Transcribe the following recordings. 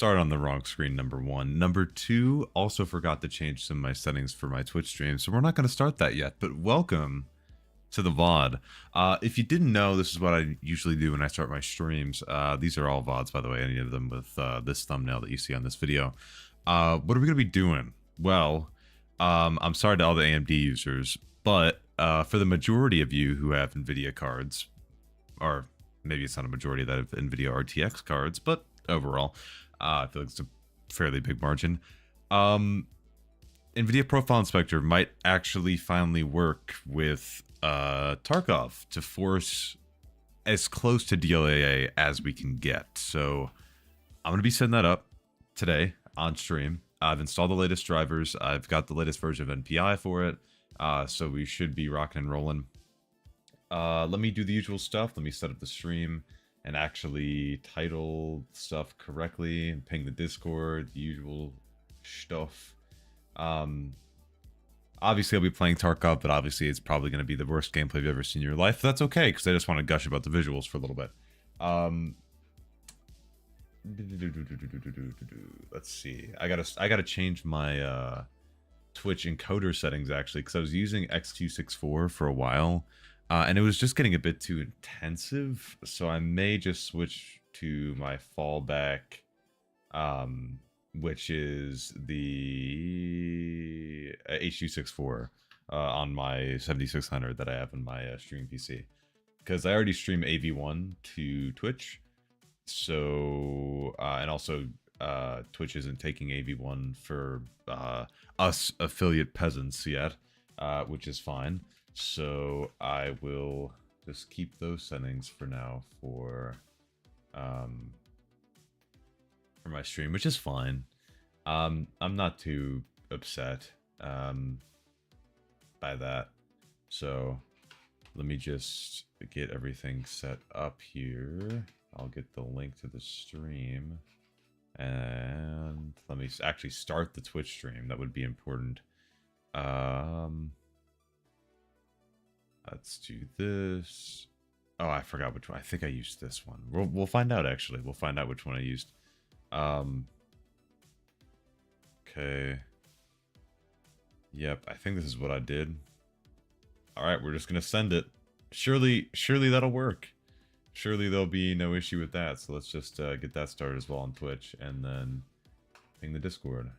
Start on the wrong screen, number one. Number two, also forgot to change some of my settings for my Twitch stream, so we're not going to start that yet, but welcome to the VOD. If you didn't know, this is what I usually do when I start my streams. These are all VODs, by the way, any of them with this thumbnail that you see on this video. What are we going to be doing? Well, I'm sorry to all the AMD users, but for the majority of you who have Nvidia cards, or maybe it's not a majority that have Nvidia RTX cards, but overall, I feel like it's a fairly big margin. Nvidia Profile Inspector might actually finally work with Tarkov to force as close to DLAA as we can get. So I'm going to be setting that up today on stream. I've installed the latest drivers. I've got the latest version of NPI for it. So we should be rocking and rolling. Let me do the usual stuff. Let me set up the stream and actually title stuff correctly and ping the Discord, the usual stuff. Obviously I'll be playing Tarkov, but obviously it's probably going to be the worst gameplay you've ever seen in your life. But that's okay, because I just want to gush about the visuals for a little bit. Let's see. I gotta change my Twitch encoder settings actually, because I was using X264 for a while. And it was just getting a bit too intensive, so I may just switch to my fallback, which is the H264 on my 7600 that I have in my stream PC. Because I already stream AV1 to Twitch, so, and also Twitch isn't taking AV1 for us affiliate peasants yet, which is fine. So I will just keep those settings for now for my stream, which is fine. I'm not too upset by that. So let me just get everything set up here. I'll get the link to the stream, and let me actually start the Twitch stream. That would be important. Let's do this. Oh, I forgot which one. I think I used this one. We'll find out, actually. We'll find out which one I used. Okay. Yep, I think this is what I did. Alright, we're just gonna send it. Surely that'll work. Surely there'll be no issue with that. So let's just get that started as well on Twitch, and then ping the Discord.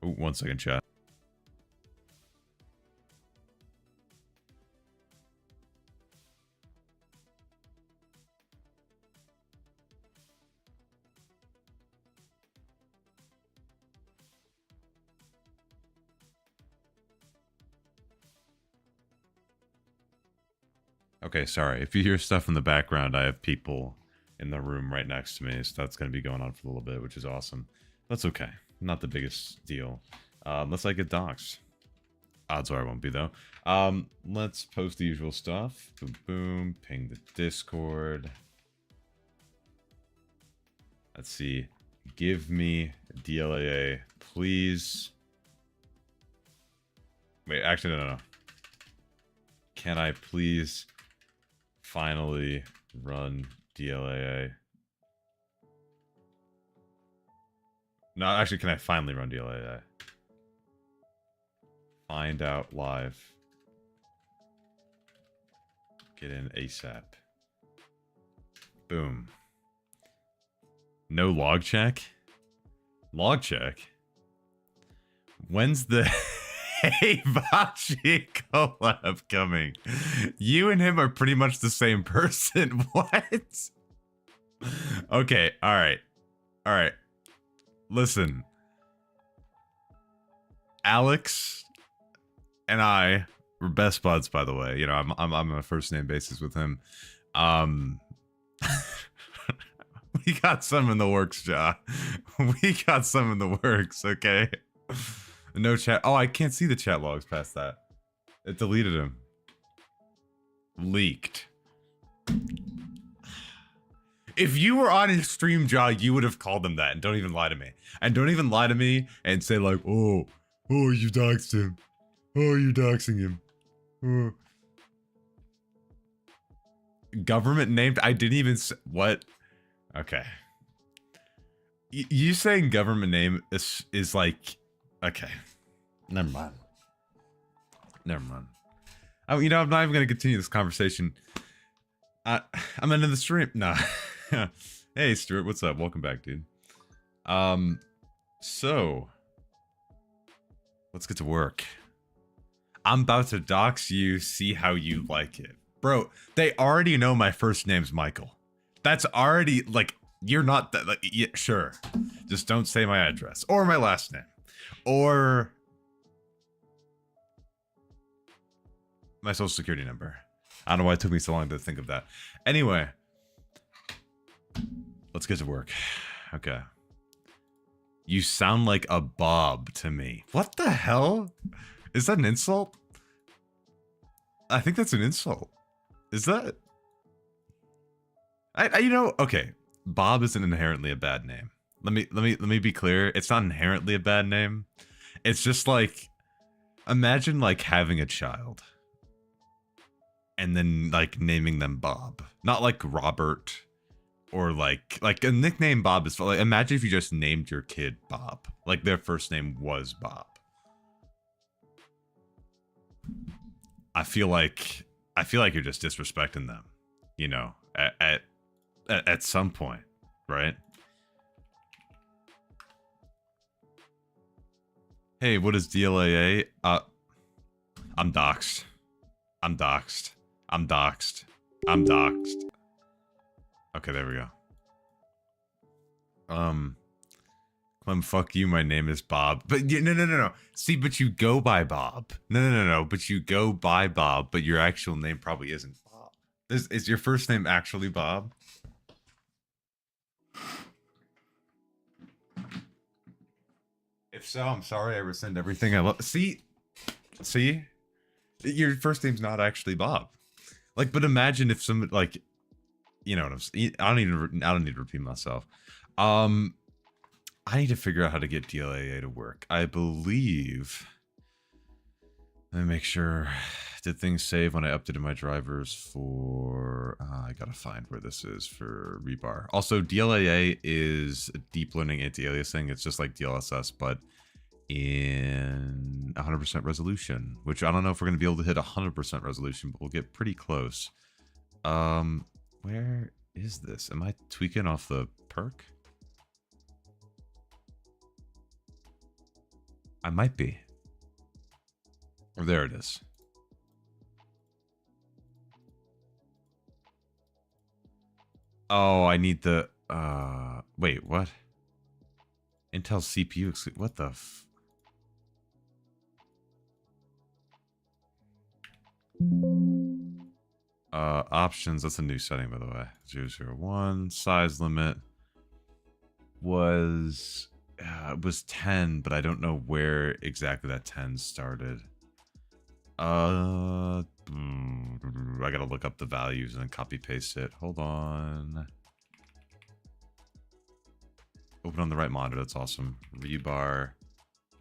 Oh, 1 second, chat. Okay, sorry. If you hear stuff in the background, I have people in the room right next to me, so that's going to be going on for a little bit, which is awesome. That's okay. Not the biggest deal. Unless I get doxxed. Odds are I won't be, though. Let's post the usual stuff. Boom, boom. Ping the Discord. Let's see. Give me DLAA, please. Wait, actually, no. Can I please finally run DLAA? No, actually, can I finally run DLAA? Find out live. Get in ASAP. Boom. No log check? Log check? When's the Hey Bachi collab coming? You and him are pretty much the same person. What? Okay, alright. Alright. Listen. Alex and I were best buds, by the way. You know, I'm on a first name basis with him. We got some in the works, Ja. We got some in the works, okay? No chat. Oh, I can't see the chat logs past that. It deleted him. Leaked. If you were on his stream, Ja, you would have called him that. And don't even lie to me. And don't even lie to me and say like, oh, you doxed him. Oh, you're doxing him. Oh. Government named? I didn't even say, what? Okay. You saying government name is like, okay. Never mind. Never mind. Oh, you know, I'm not even gonna continue this conversation. I'm into the stream. Nah. Hey, Stuart, what's up? Welcome back, dude. So let's get to work. I'm about to dox you, see how you like it. Bro, they already know my first name's Michael. That's already, like, you're not that, like, yeah, sure. Just don't say my address or my last name or my social security number. I don't know why it took me so long to think of that. Anyway, let's get to work. Okay. You sound like a Bob to me. What the hell? Is that an insult? I think that's an insult. Is that? You know, okay. Bob isn't inherently a bad name. Let me be clear. It's not inherently a bad name. It's just like, imagine like having a child and then like naming them Bob, not like Robert or like a nickname Bob is like, imagine if you just named your kid Bob, like their first name was Bob. I feel like you're just disrespecting them, you know, at some point, right? Hey, what is DLAA? I'm doxxed. I'm doxxed. I'm doxxed. I'm doxxed. Okay, there we go. Clem, fuck you, my name is Bob. But no. See, but you go by Bob. No. But you go by Bob, but your actual name probably isn't Bob. Is your first name actually Bob? If so, I'm sorry I rescind everything I love. See? Your first name's not actually Bob. Like, but imagine if some, like, you know what I'm saying? I don't need to repeat myself. I need to figure out how to get DLAA to work. I believe. Let me make sure. Did things save when I updated my drivers for? I gotta find where this is for rebar. Also, DLAA is deep learning anti-aliasing. It's just like DLSS, but in 100% resolution. Which I don't know if we're gonna be able to hit 100% resolution, but we'll get pretty close. Where is this? Am I tweaking off the perk? I might be. Or there it is. Oh, I need the wait, what? Intel CPU what the options, that's a new setting by the way. 001 size limit was it was 10, but I don't know where exactly that 10 started. I gotta look up the values and then copy paste it. Hold on. Open on the right monitor. That's awesome. Rebar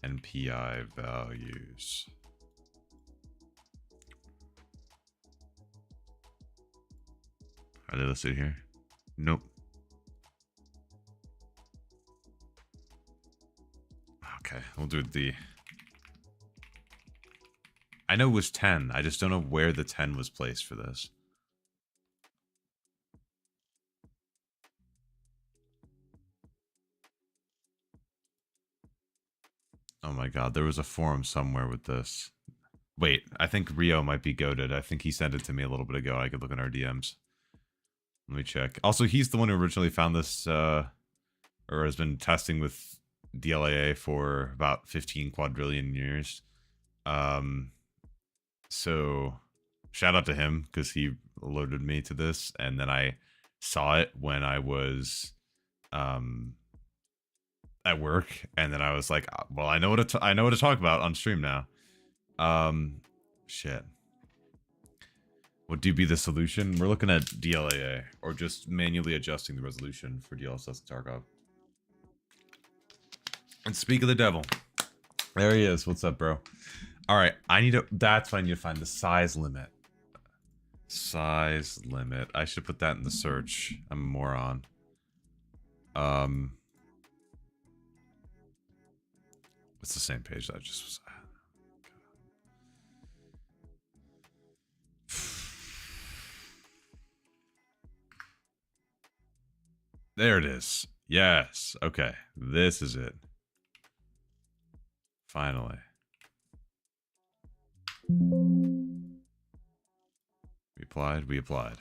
and PI values. Are they listed here? Nope. Okay, we'll do the. I know it was 10. I just don't know where the 10 was placed for this. Oh my god, there was a forum somewhere with this. Wait, I think Rio might be goated. I think he sent it to me a little bit ago. I could look in our DMs. Let me check. Also, he's the one who originally found this, or has been testing with DLAA for about 15 quadrillion years. So shout out to him because he alerted me to this, and then I saw it when I was at work, and then I was like, well, I know what to talk about on stream now. Shit. Would be the solution? We're looking at DLAA or just manually adjusting the resolution for DLSS and Tarkov. And speak of the devil, there he is. What's up, bro? All right, I need to. That's why I need to find the size limit. Size limit. I should put that in the search. I'm a moron. It's the same page that I just was at. There it is. Yes. Okay. This is it. Finally. We applied. We applied.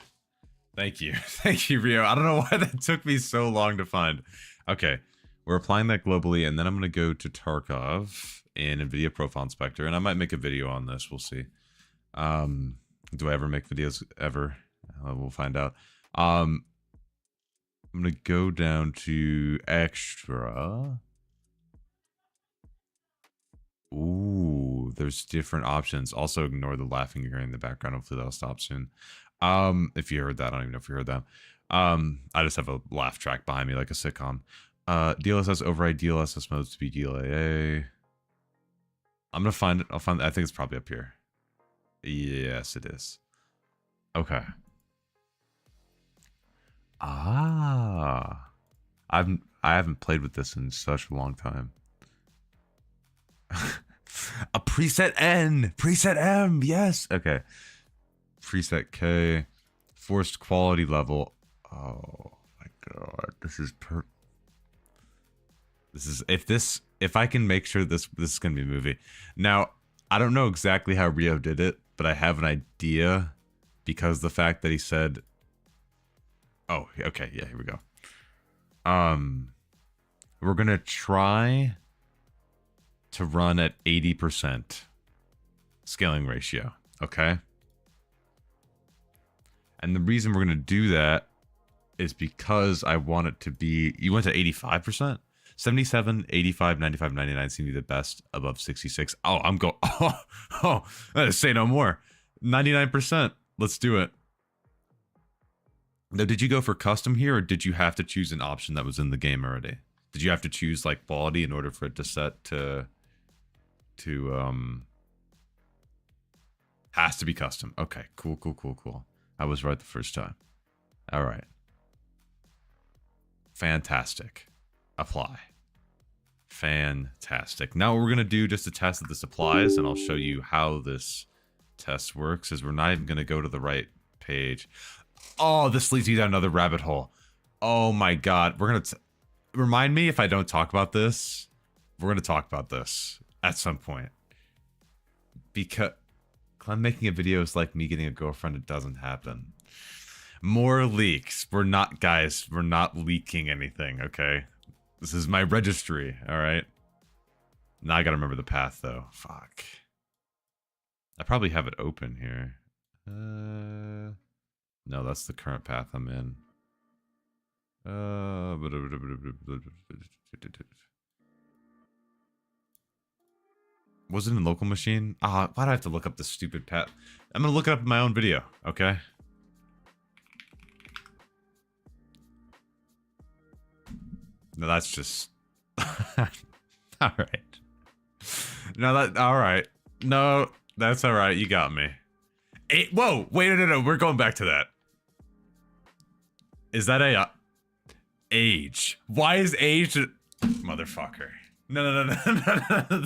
Thank you. Thank you, Rio. I don't know why that took me so long to find. Okay. We're applying that globally, and then I'm going to go to Tarkov in Nvidia Profile Inspector, and I might make a video on this. We'll see. Do I ever make videos ever? We'll find out. I'm going to go down to extra. Ooh, there's different options. Also ignore the laughing you're hearing in the background. Hopefully that'll stop soon. If you heard that, I don't even know if you heard that. I just have a laugh track behind me like a sitcom. DLSS override DLSS modes to be DLAA. I'm gonna find it. I think it's probably up here. Yes, it is. Okay. I haven't played with this in such a long time. A preset N, preset M, yes. Okay. Preset K, forced quality level. Oh my god, this is if I can make sure this is gonna be a movie. Now, I don't know exactly how Rio did it, but I have an idea because the fact that he said, oh, okay, yeah, here we go. We're gonna try to run at 80% scaling ratio, okay? And the reason we're gonna do that is because I want it to be, you went to 85%? 77, 85, 95, 99 seem to be the best above 66. Oh, I'm going, say no more. 99%, let's do it. Now, did you go for custom here, or did you have to choose an option that was in the game already? Did you have to choose like quality in order for it to set to has to be custom. Okay, cool. I was right the first time. All right. Fantastic. Apply. Fantastic. Now what we're going to do just to test that this applies, and I'll show you how this test works, is we're not even going to go to the right page. Oh, this leads you down another rabbit hole. Oh my god. We're going to remind me if I don't talk about this. We're going to talk about this at some point. Because I'm making a video is like me getting a girlfriend. It doesn't happen. More leaks. We're not, guys, we're not leaking anything, okay? This is my registry, alright? Now I gotta remember the path, though. Fuck. I probably have it open here. No, that's the current path I'm in. Was it in local machine? Why do I have to look up this stupid path? I'm gonna look it up in my own video, okay? No, that's just... Alright. No, alright. No, that's alright. You got me. Whoa! Wait, no. We're going back to that. Is that a... age? Why is age... Motherfucker. No.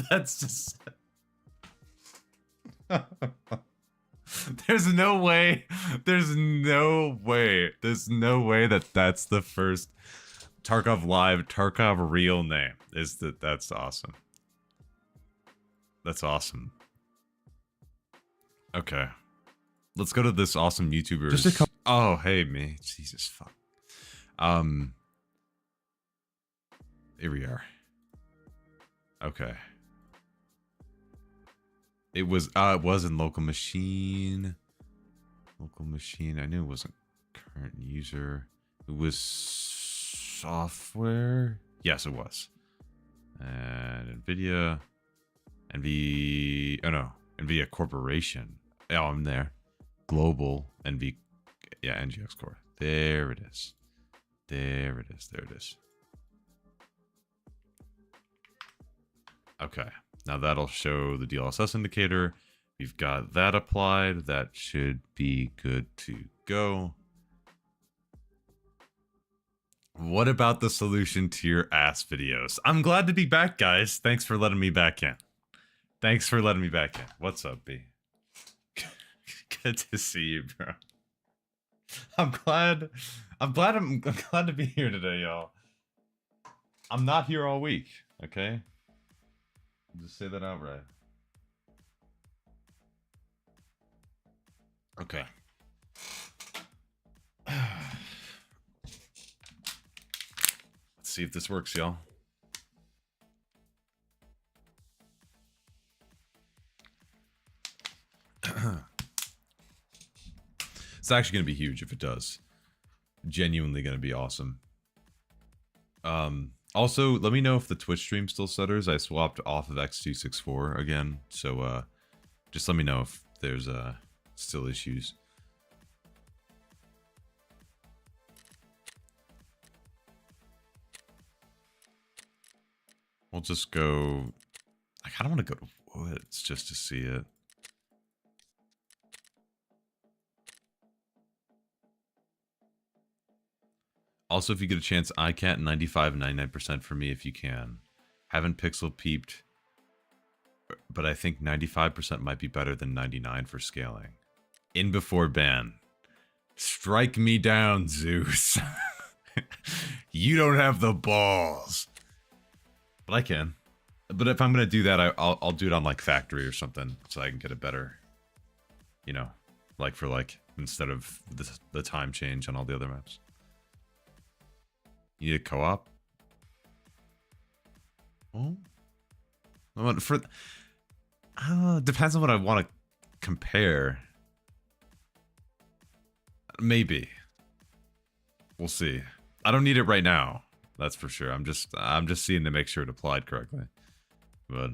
That's just... There's no way that that's the first Tarkov Live, Tarkov real name. That's awesome. That's awesome. Okay. Let's go to this awesome YouTuber. Just a couple. Oh, hey, me. Jesus, fuck. Here we are. Okay. It was in local machine. Local machine. I knew it wasn't current user. It was software. Yes, it was. And Nvidia. Nvidia Corporation. Oh, I'm there. Global NGX Core. There it is. There it is. Okay. Now that'll show the DLSS indicator. We've got that applied. That should be good to go. What about the solution to your ass videos? I'm glad to be back, guys. Thanks for letting me back in. Thanks for letting me back in. What's up, B? Good to see you, bro. I'm glad to be here today, y'all. I'm not here all week, okay? Just say that outright. Okay. Let's see if this works, y'all. It's actually going to be huge if it does. Genuinely going to be awesome. Also, let me know if the Twitch stream still stutters. I swapped off of X264 again, so just let me know if there's still issues. We'll just go... I kind of want to go to Woods just to see it. Also, if you get a chance, iCat 95 and 99% for me if you can. Haven't pixel peeped, but I think 95% might be better than 99 for scaling. In before ban. Strike me down, Zeus. You don't have the balls. But I can. But if I'm going to do that, I'll do it on like factory or something so I can get it better. You know, like for like, instead of the time change on all the other maps. You need a co-op? Oh? For depends on what I want to compare. Maybe. We'll see. I don't need it right now. That's for sure. I'm just seeing to make sure it applied correctly. But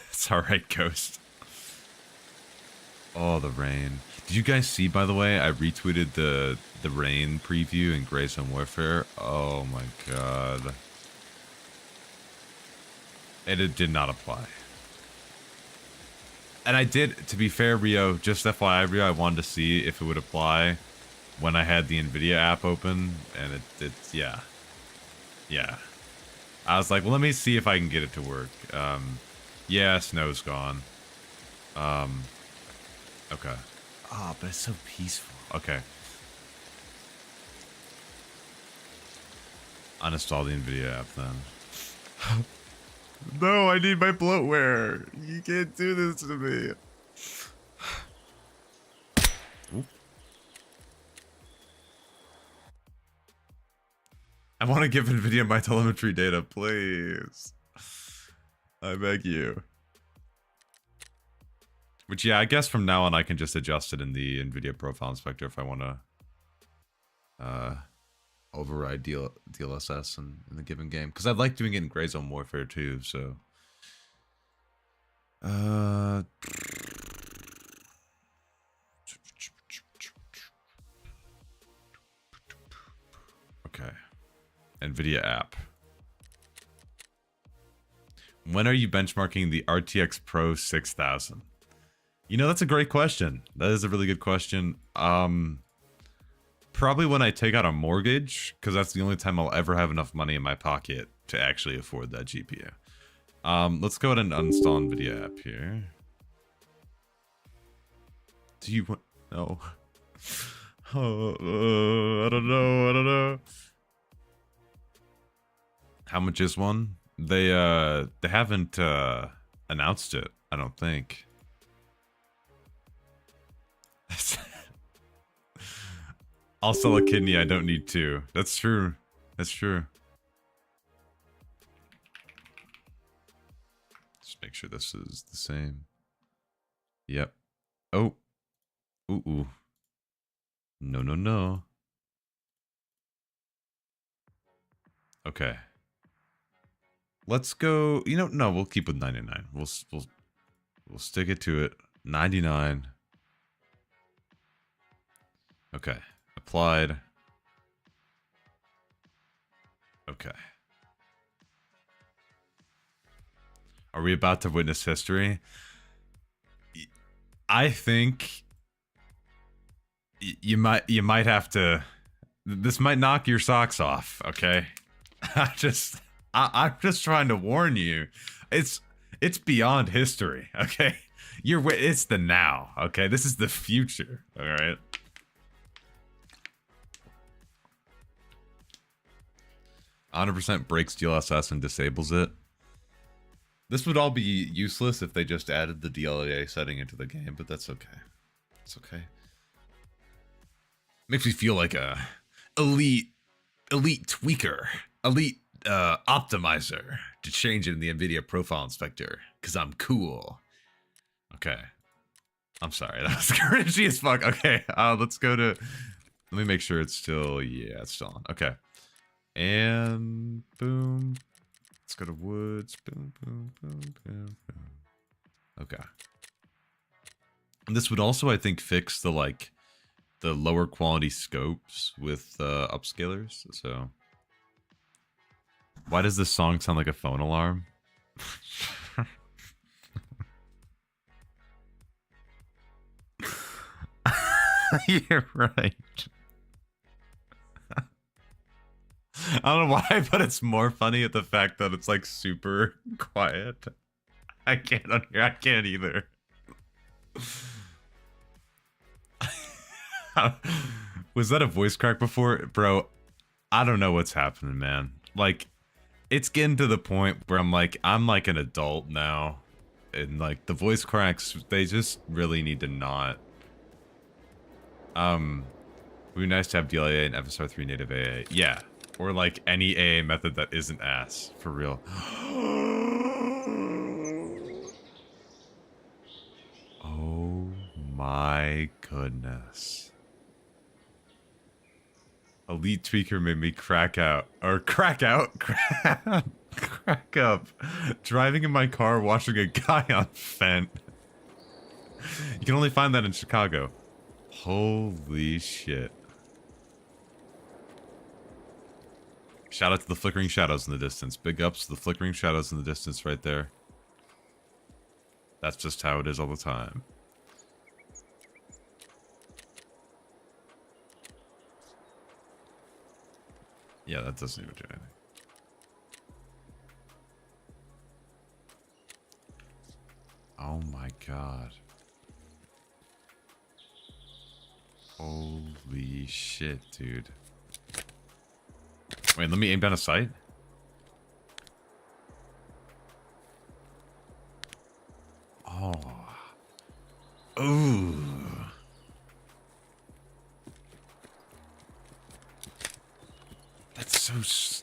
it's alright, Ghost. Oh, the rain. Did you guys see, by the way, I retweeted the rain preview in Grayson Warfare? Oh my god. And it did not apply. And I did, to be fair, Rio, just FYI, Rio, I wanted to see if it would apply when I had the Nvidia app open, and it's yeah. Yeah. I was like, well, let me see if I can get it to work. Yeah, snow's gone. Okay. Oh, but it's so peaceful. Okay. Uninstall the Nvidia app then. No, I need my bloatware. You can't do this to me. Oop. I want to give Nvidia my telemetry data, please. I beg you. Which, yeah, I guess from now on I can just adjust it in the Nvidia profile inspector if I want to override DLSS in the given game. Because I like doing it in Gray Zone Warfare too, so... Okay. Nvidia app. When are you benchmarking the RTX Pro 6000? You know, that's a great question. That is a really good question. Probably when I take out a mortgage, because that's the only time I'll ever have enough money in my pocket to actually afford that GPU. Let's go ahead and uninstall Nvidia app here. Do you want... No. Oh, I don't know. How much is one? They haven't announced it, I don't think. I'll sell a kidney, I don't need two. That's true. That's true. Just make sure this is the same. Yep. Oh. Ooh. No. Okay. Let's go. You know, no, we'll keep with 99. We'll stick it to it. 99. Okay. Applied. Okay. Are we about to witness history? I think you might have to. This might knock your socks off. Okay. I'm just trying to warn you. It's beyond history. Okay. It's the now. Okay. This is the future. All right. 100% breaks DLSS and disables it. This would all be useless if they just added the DLA setting into the game, but that's okay. It's okay. Makes me feel like a elite tweaker, elite optimizer to change it in the Nvidia profile inspector, because I'm cool. Okay. I'm sorry, that was cringy as fuck. Okay, let's go to... Let me make sure it's still... Yeah, it's still on. Okay. And boom. Let's go to woods. Boom, boom, boom, boom, boom. Okay. And this would also, I think, fix the, like, the lower quality scopes with upscalers. So, why does this song sound like a phone alarm? You're right. I don't know why, but it's more funny at the fact that it's like super quiet. I can't either. Was that a voice crack before? Bro, I don't know what's happening, man. Like, it's getting to the point where I'm like an adult now. And like the voice cracks, they just really need to not. It would be nice to have DLA and FSR3 native AA. Yeah. Or like any AA method that isn't ass. For real. Oh my goodness. Elite tweaker made me crack out. Or crack out? Crack up. Driving in my car watching a guy on vent. You can only find that in Chicago. Holy shit. Shout out to the flickering shadows in the distance. Big ups to the flickering shadows in the distance right there. That's just how it is all the time. Yeah, that doesn't even do anything. Oh my god. Holy shit, dude. Wait, let me aim down a sight. Oh. Ooh.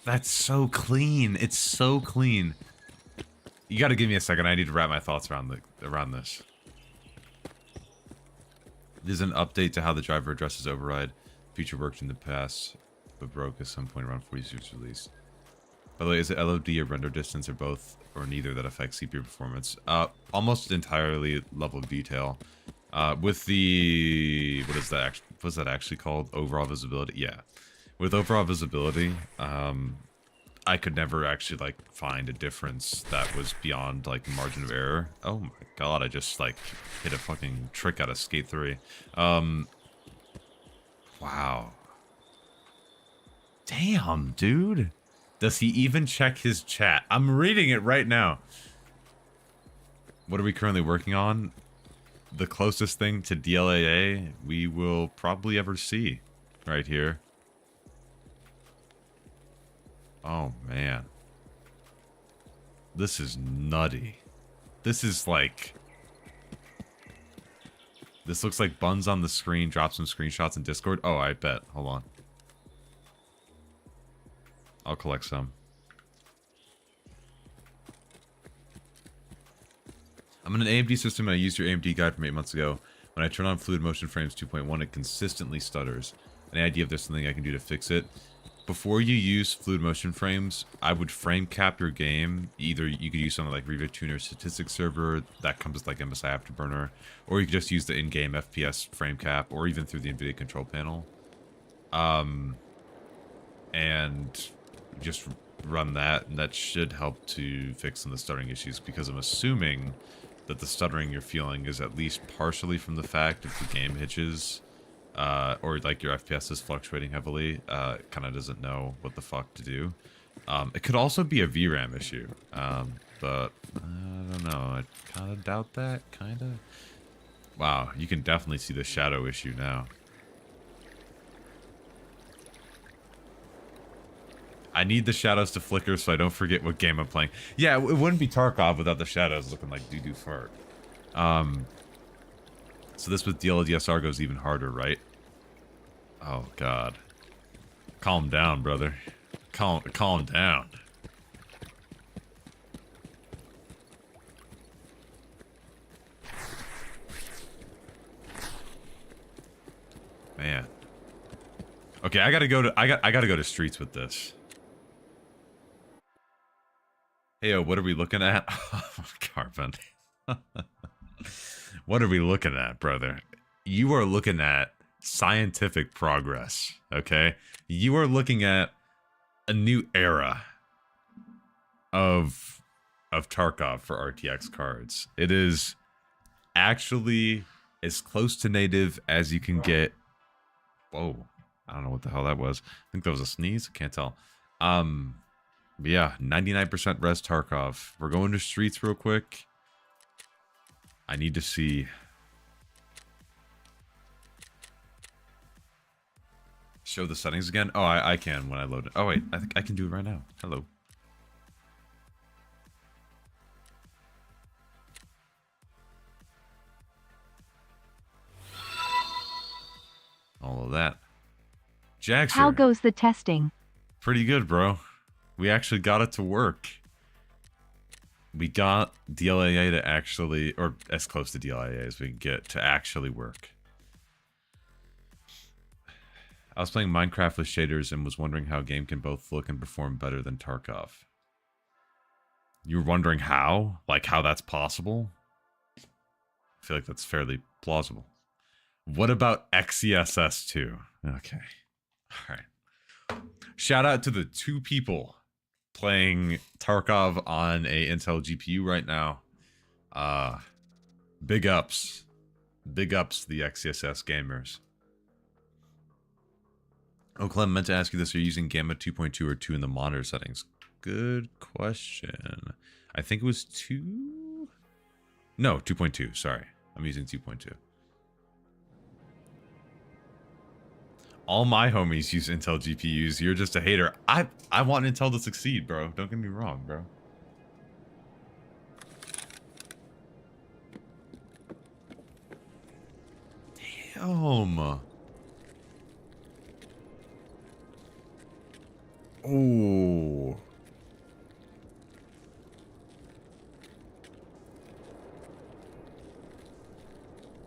That's so clean. It's so clean. You got to give me a second. I need to wrap my thoughts around this. There's an update to how the driver addresses override. Feature worked in the past, but broke at some point around 46 release. By the way, is it LOD or render distance or both or neither that affects CPU performance? Almost entirely level of detail. With the what is that actually called? Overall visibility. Yeah, with overall visibility, I could never actually like find a difference that was beyond like margin of error. Oh my god, I just like hit a fucking trick out of Skate 3. Wow. Damn, dude. Does he even check his chat? I'm reading it right now. What are we currently working on? The closest thing to DLAA we will probably ever see right here. Oh, man. This is nutty. This is like... This looks like Buns on the screen. Drop some screenshots in Discord. Oh, I bet. Hold on. I'll collect some. I'm in an AMD system and I used your AMD guide from 8 months ago. When I turn on Fluid Motion Frames 2.1, it consistently stutters. Any idea if there's something I can do to fix it? Before you use Fluid Motion Frames, I would frame cap your game. Either you could use something like Riva Tuner Statistics Server, that comes with like MSI Afterburner, or you could just use the in-game FPS frame cap, or even through the NVIDIA control panel. And just run that, and that should help to fix some of the stuttering issues, because I'm assuming that the stuttering you're feeling is at least partially from the fact if the game hitches, or like your FPS is fluctuating heavily, it kind of doesn't know what the fuck to do. It could also be a VRAM issue, but I don't know. I kind of doubt that, kind of. Wow, you can definitely see the shadow issue now. I need the shadows to flicker so I don't forget what game I'm playing. Yeah, it wouldn't be Tarkov without the shadows looking like doo-doo fart. So this with DLSS goes even harder, right? Oh, God. Calm down, brother. Calm down. Man. Okay, I gotta go to streets with this. Hey, what are we looking at? Carbon. What are we looking at, brother? You are looking at scientific progress, okay? You are looking at a new era of Tarkov for RTX cards. It is actually as close to native as you can get. Whoa, I don't know what the hell that was. I think that was a sneeze. I can't tell. But yeah, 99% res Tarkov. We're going to streets real quick. I need to see. Show the settings again? Oh, I can when I load it. Oh, wait. I think I can do it right now. Hello. All of that. Jackson. How goes the testing? Pretty good, bro. We actually got it to work. We got DLAA to actually, or as close to DLAA as we can get to actually work. I was playing Minecraft with shaders and was wondering how a game can both look and perform better than Tarkov. You were wondering how? Like how that's possible? I feel like that's fairly plausible. What about XeSS 2? Okay. All right. Shout out to the 2 people playing Tarkov on a Intel GPU right now. Big ups. Big ups to the XeSS gamers. Oh, Clem, meant to ask you this. Are you using Gamma 2.2 or 2 in the monitor settings? Good question. I think it was 2? No, 2.2. Sorry. I'm using 2.2. All my homies use Intel GPUs. You're just a hater. I want Intel to succeed, bro. Don't get me wrong, bro. Damn. Oh.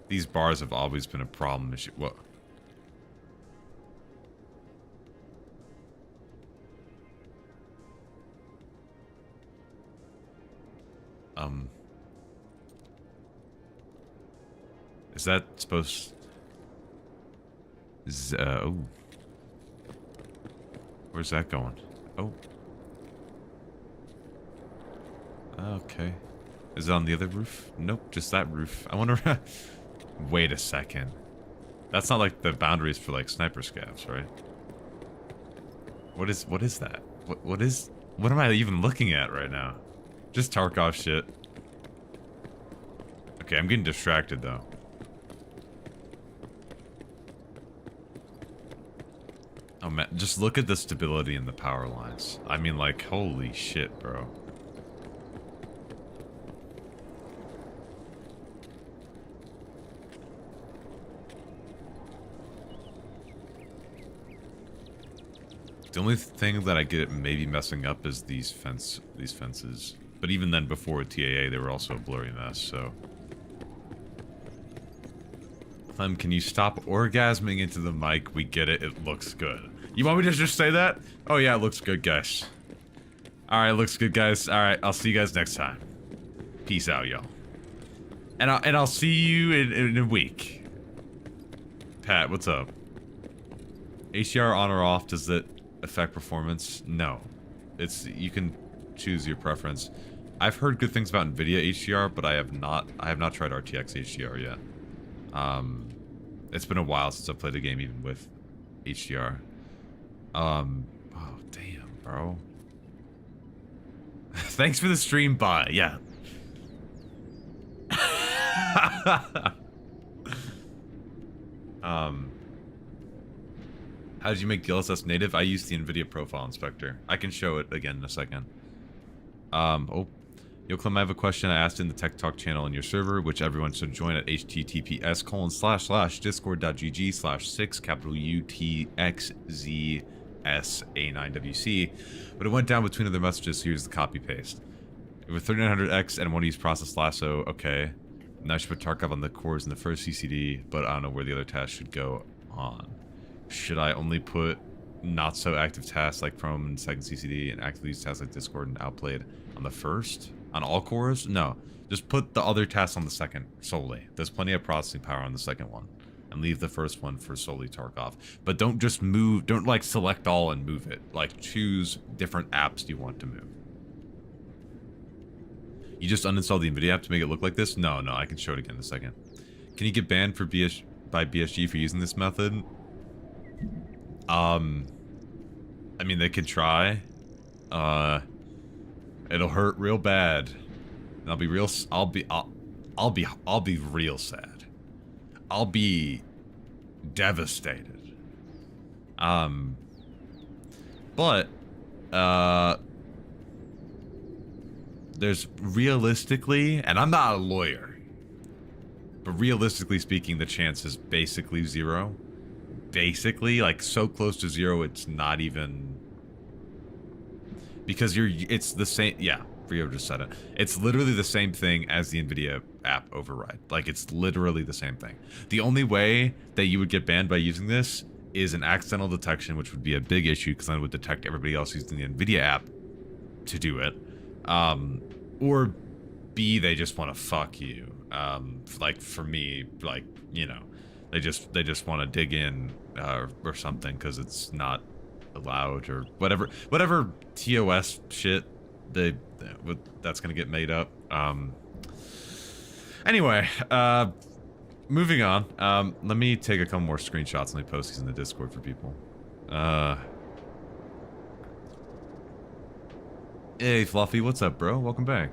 These bars have always been a problem issue. What? Is that supposed? Oh. Where's that going? Oh. Okay. Is it on the other roof? Nope, just that roof. I wonder. Wait a second. That's not like the boundaries for like sniper scavs, right? What is that? What am I even looking at right now? Just Tarkov shit. Okay, I'm getting distracted though. Oh man, just look at the stability in the power lines. I mean, like, holy shit, bro. The only thing that I get maybe messing up is these fences. But even then, before TAA, they were also a blurry mess, so. Clem, can you stop orgasming into the mic? We get it. It looks good. You want me to just say that? Oh yeah, it looks good, guys. Alright, looks good, guys. Alright, I'll see you guys next time. Peace out, y'all. And I'll see you in a week. Pat, what's up? HDR on or off, does that affect performance? No. you can choose your preference. I've heard good things about Nvidia HDR, but I have not tried RTX HDR yet. It's been a while since I've played a game even with HDR. Oh damn, bro. Thanks for the stream buy. Yeah. How did you make DLSS native? I used the Nvidia profile inspector. I can show it again in a second. Oh, yo, Clem, I have a question I asked in the Tech Talk channel in your server, which everyone should join at https://discord.gg/6UTXZSA9WC. But it went down between other messages, so here's the copy paste. With 3900X and want to use process lasso, okay. Now I should put Tarkov on the cores in the first CCD, but I don't know where the other tasks should go on. Should I only put not so active tasks like Chrome in second CCD and active use tasks like Discord and Outplayed on the first? On all cores? No. Just put the other tasks on the second solely. There's plenty of processing power on the second one. And leave the first one for solely Tarkov. But don't just move, don't like select all and move it. Like choose different apps you want to move. You just uninstall the Nvidia app to make it look like this? No, I can show it again in a second. Can you get banned by BSG for using this method? I mean, they could try. It'll hurt real bad. And I'll be real sad. I'll be devastated. But there's realistically, and I'm not a lawyer, but realistically speaking, the chance is basically zero. Basically, like so close to zero, it's not even, because it's the same. Yeah, Rio just said it. It's literally the same thing as the Nvidia app override. Like it's literally the same thing. The only way that you would get banned by using this is an accidental detection, which would be a big issue because then it would detect everybody else using the Nvidia app to do it. Or B, they just want to fuck you. Like for me, like, you know, they just want to dig in or something because it's not allowed or whatever TOS shit that's gonna get made up. Anyway, moving on. Let me take a couple more screenshots and let me post these in the Discord for people. Hey Fluffy, what's up, bro? Welcome back.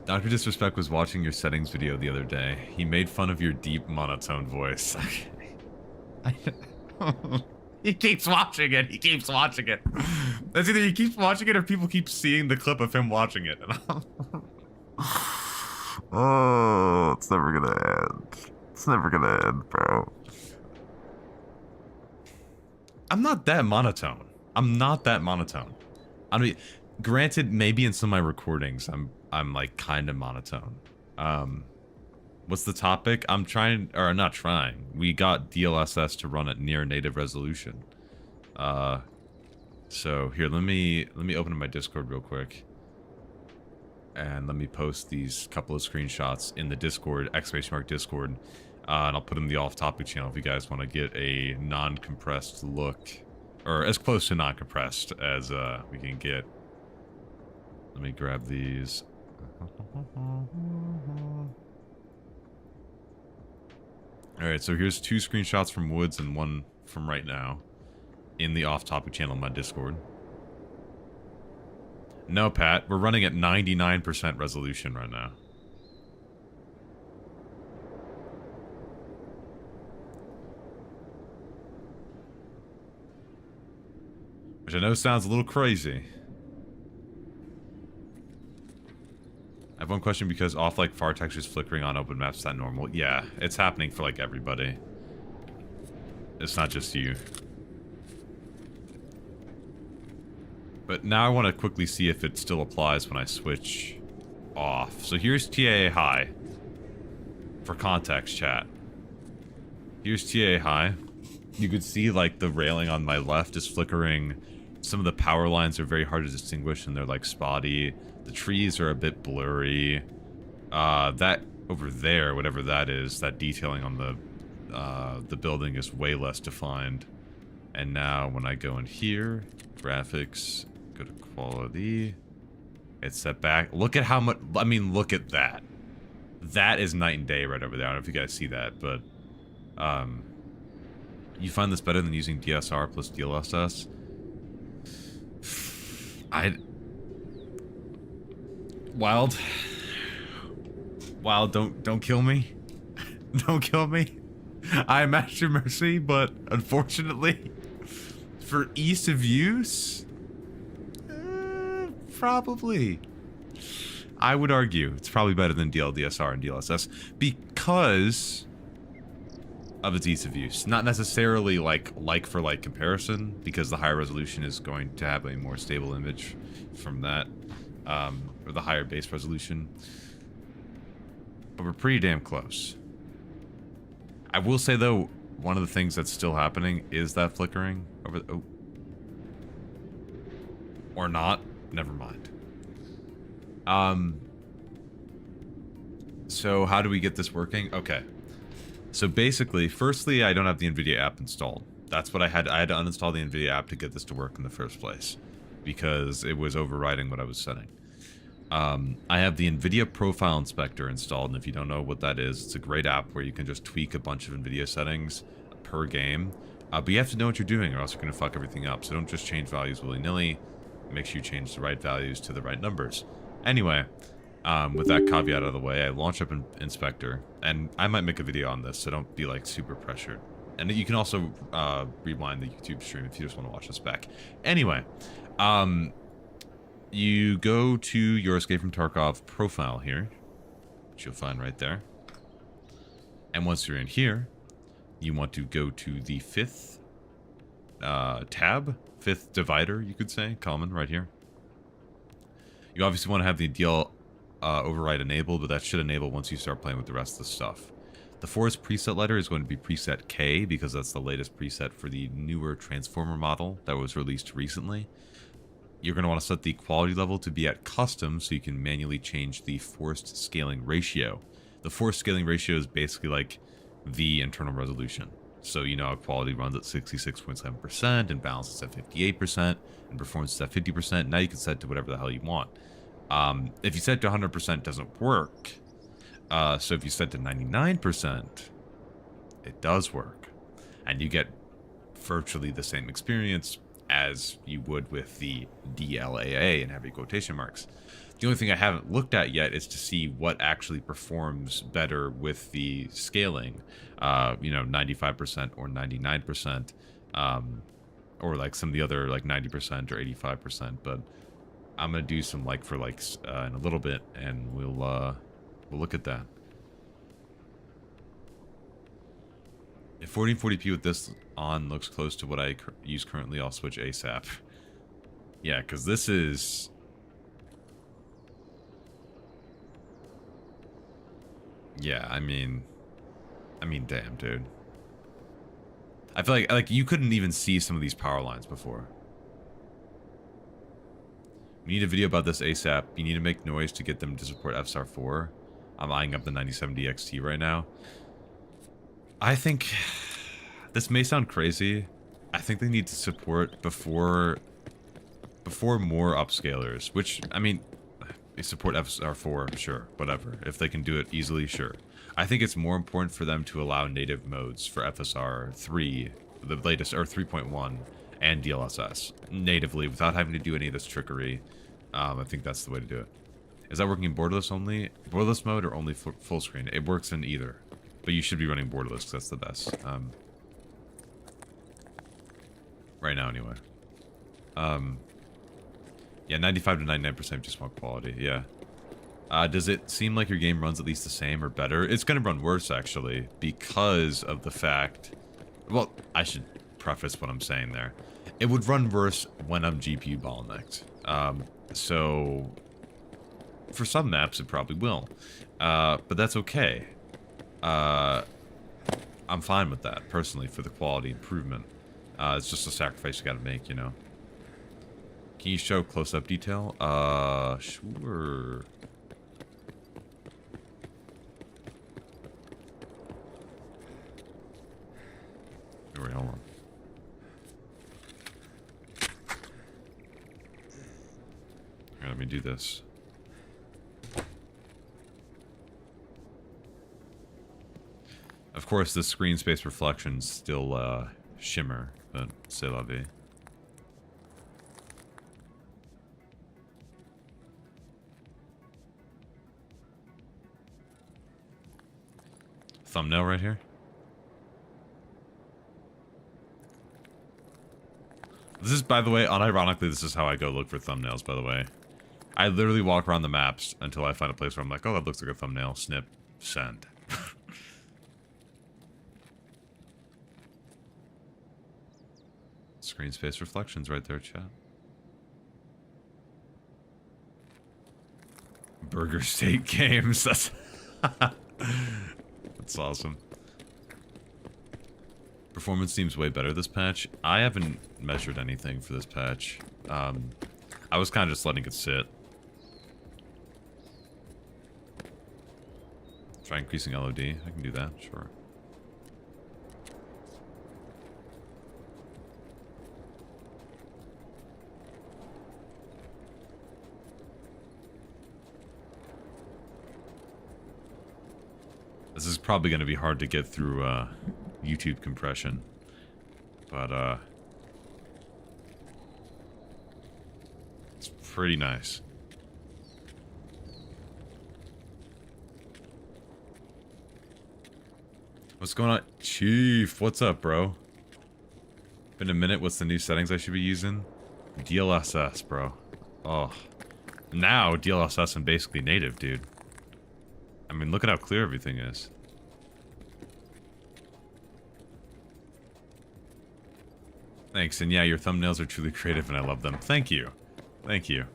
Dr. Disrespect was watching your settings video the other day. He made fun of your deep monotone voice. He keeps watching it. He keeps watching it. That's either he keeps watching it or people keep seeing the clip of him watching it. Oh, it's never gonna end. It's never gonna end, bro. I'm not that monotone. I'm not that monotone. I mean, granted, maybe in some of my recordings, I'm like kind of monotone. What's the topic? I'm trying, or not trying. We got DLSS to run at near native resolution. So here, let me open up my Discord real quick. And let me post these couple of screenshots in the Discord, !Discord. And I'll put them in the off-topic channel if you guys want to get a non-compressed look. Or as close to non-compressed as we can get. Let me grab these. Alright, so here's 2 screenshots from Woods and 1 from right now. In the off-topic channel in my Discord. No, Pat, we're running at 99% resolution right now. Which I know sounds a little crazy. I have one question because off like far textures flickering on open maps, is that normal? Yeah, it's happening for like everybody. It's not just you. But now I want to quickly see if it still applies when I switch off. So here's TAA High. For context, chat. Here's TAA High. You could see like the railing on my left is flickering. Some of the power lines are very hard to distinguish and they're like spotty. The trees are a bit blurry. That over there, whatever that is, that detailing on the building is way less defined. And now when I go in here, graphics, go to quality, it's set back. Look at how much, I mean, look at that. That is night and day right over there. I don't know if you guys see that, but you find this better than using DSR plus DLSS? Wild, don't kill me. Don't kill me. I am at your mercy, but unfortunately, for ease of use, probably. I would argue it's probably better than DLSR and DLSS because of its ease of use. Not necessarily like for like comparison, because the higher resolution is going to have a more stable image from that, or the higher base resolution. But we're pretty damn close. I will say though, one of the things that's still happening is that flickering over the, oh. Or not, never mind. So how do we get this working? Okay. So basically, firstly, I don't have the Nvidia app installed. That's what I had to uninstall the Nvidia app to get this to work in the first place, because it was overriding what I was setting. I have the Nvidia Profile Inspector installed, and if you don't know what that is, it's a great app where you can just tweak a bunch of Nvidia settings per game. But you have to know what you're doing, or else you're going to fuck everything up. So don't just change values willy-nilly. Make sure you change the right values to the right numbers. Anyway, with that caveat out of the way, I launch up Inspector, and I might make a video on this, so don't be like super pressured. And you can also rewind the YouTube stream if you just want to watch this back. Anyway, you go to your Escape from Tarkov profile here, which you'll find right there. And once you're in here, you want to go to the fifth tab, fifth divider, you could say, common, right here. You obviously want to have the DL override enabled, but that should enable once you start playing with the rest of the stuff. The forest preset letter is going to be preset K, because that's the latest preset for the newer transformer model that was released recently. You're going to want to set the quality level to be at custom, so you can manually change the forced scaling ratio. The forced scaling ratio is basically like the internal resolution. So you know how quality runs at 66.7% and balance is at 58% and performance is at 50%. Now you can set it to whatever the hell you want. If you set it to 100%, it doesn't work. So if you set to 99%, it does work. And you get virtually the same experience as you would with the DLAA in heavy quotation marks. The only thing I haven't looked at yet is to see what actually performs better with the scaling. You know, 95% or 99%, or like some of the other like 90% or 85%. But I'm gonna do some like for likes in a little bit, and we'll look at that. If 1440p with this on looks close to what I use currently, I'll switch ASAP. Yeah, because this is... Yeah, I mean, damn, dude. I feel like you couldn't even see some of these power lines before. We need a video about this ASAP. You need to make noise to get them to support FSR 4. I'm eyeing up the 9070 XT right now. I think this may sound crazy. I think they need to support before more upscalers, which, I mean, they support FSR4, sure, whatever. If they can do it easily, sure. I think it's more important for them to allow native modes for FSR 3, the latest, or 3.1, and DLSS natively without having to do any of this trickery. I think that's the way to do it. Is that working in borderless only? Borderless mode or only full screen? It works in either. But you should be running borderless because that's the best. Right now, anyway. Yeah, 95 to 99% just want quality, yeah. Does it seem like your game runs at least the same or better? It's going to run worse, actually, because of the fact... Well, I should preface what I'm saying there. It would run worse when I'm GPU bottlenecked. So, for some maps, it probably will. But that's okay. I'm fine with that, personally, for the quality improvement. It's just a sacrifice you gotta make, you know. Can you show close-up detail? Sure. Wait, hold on. let me do this. Of course, the screen space reflections still shimmer, but c'est la vie. Thumbnail right here. This is, by the way, unironically, this is how I go look for thumbnails, by the way. I literally walk around the maps until I find a place where I'm like, oh, that looks like a thumbnail. Snip. Send. Screen space reflections right there, chat. Burger State Games. That's... That's awesome. Performance seems way better this patch. I haven't measured anything for this patch. I was kind of just letting it sit. Try increasing LOD. I can do that, sure. This is probably going to be hard to get through YouTube compression, but it's pretty nice. What's going on? Chief, what's up, bro? Been a minute. What's the new settings I should be using? DLSS, bro. Oh. Now, DLSS and basically native, dude. I mean, look at how clear everything is. Thanks, and yeah, your thumbnails are truly creative and I love them. Thank you. Thank you.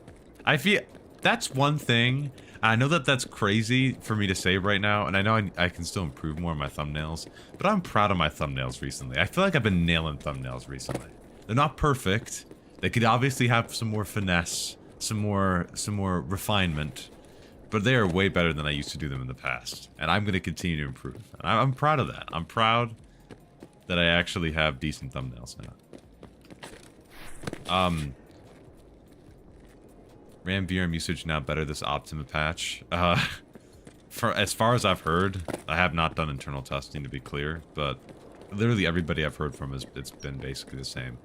I feel... That's one thing. I know that that's crazy for me to say right now, and I know I can still improve more on my thumbnails, but I'm proud of my thumbnails recently. I feel like I've been nailing thumbnails recently. They're not perfect. They could obviously have some more finesse, some more refinement, but they are way better than I used to do them in the past, and I'm going to continue to improve. And I'm proud of that. I'm proud that I actually have decent thumbnails now. RAM VRM usage now better this Optima patch. For as far as I've heard, I have not done internal testing to be clear, but literally everybody I've heard from it's been basically the same.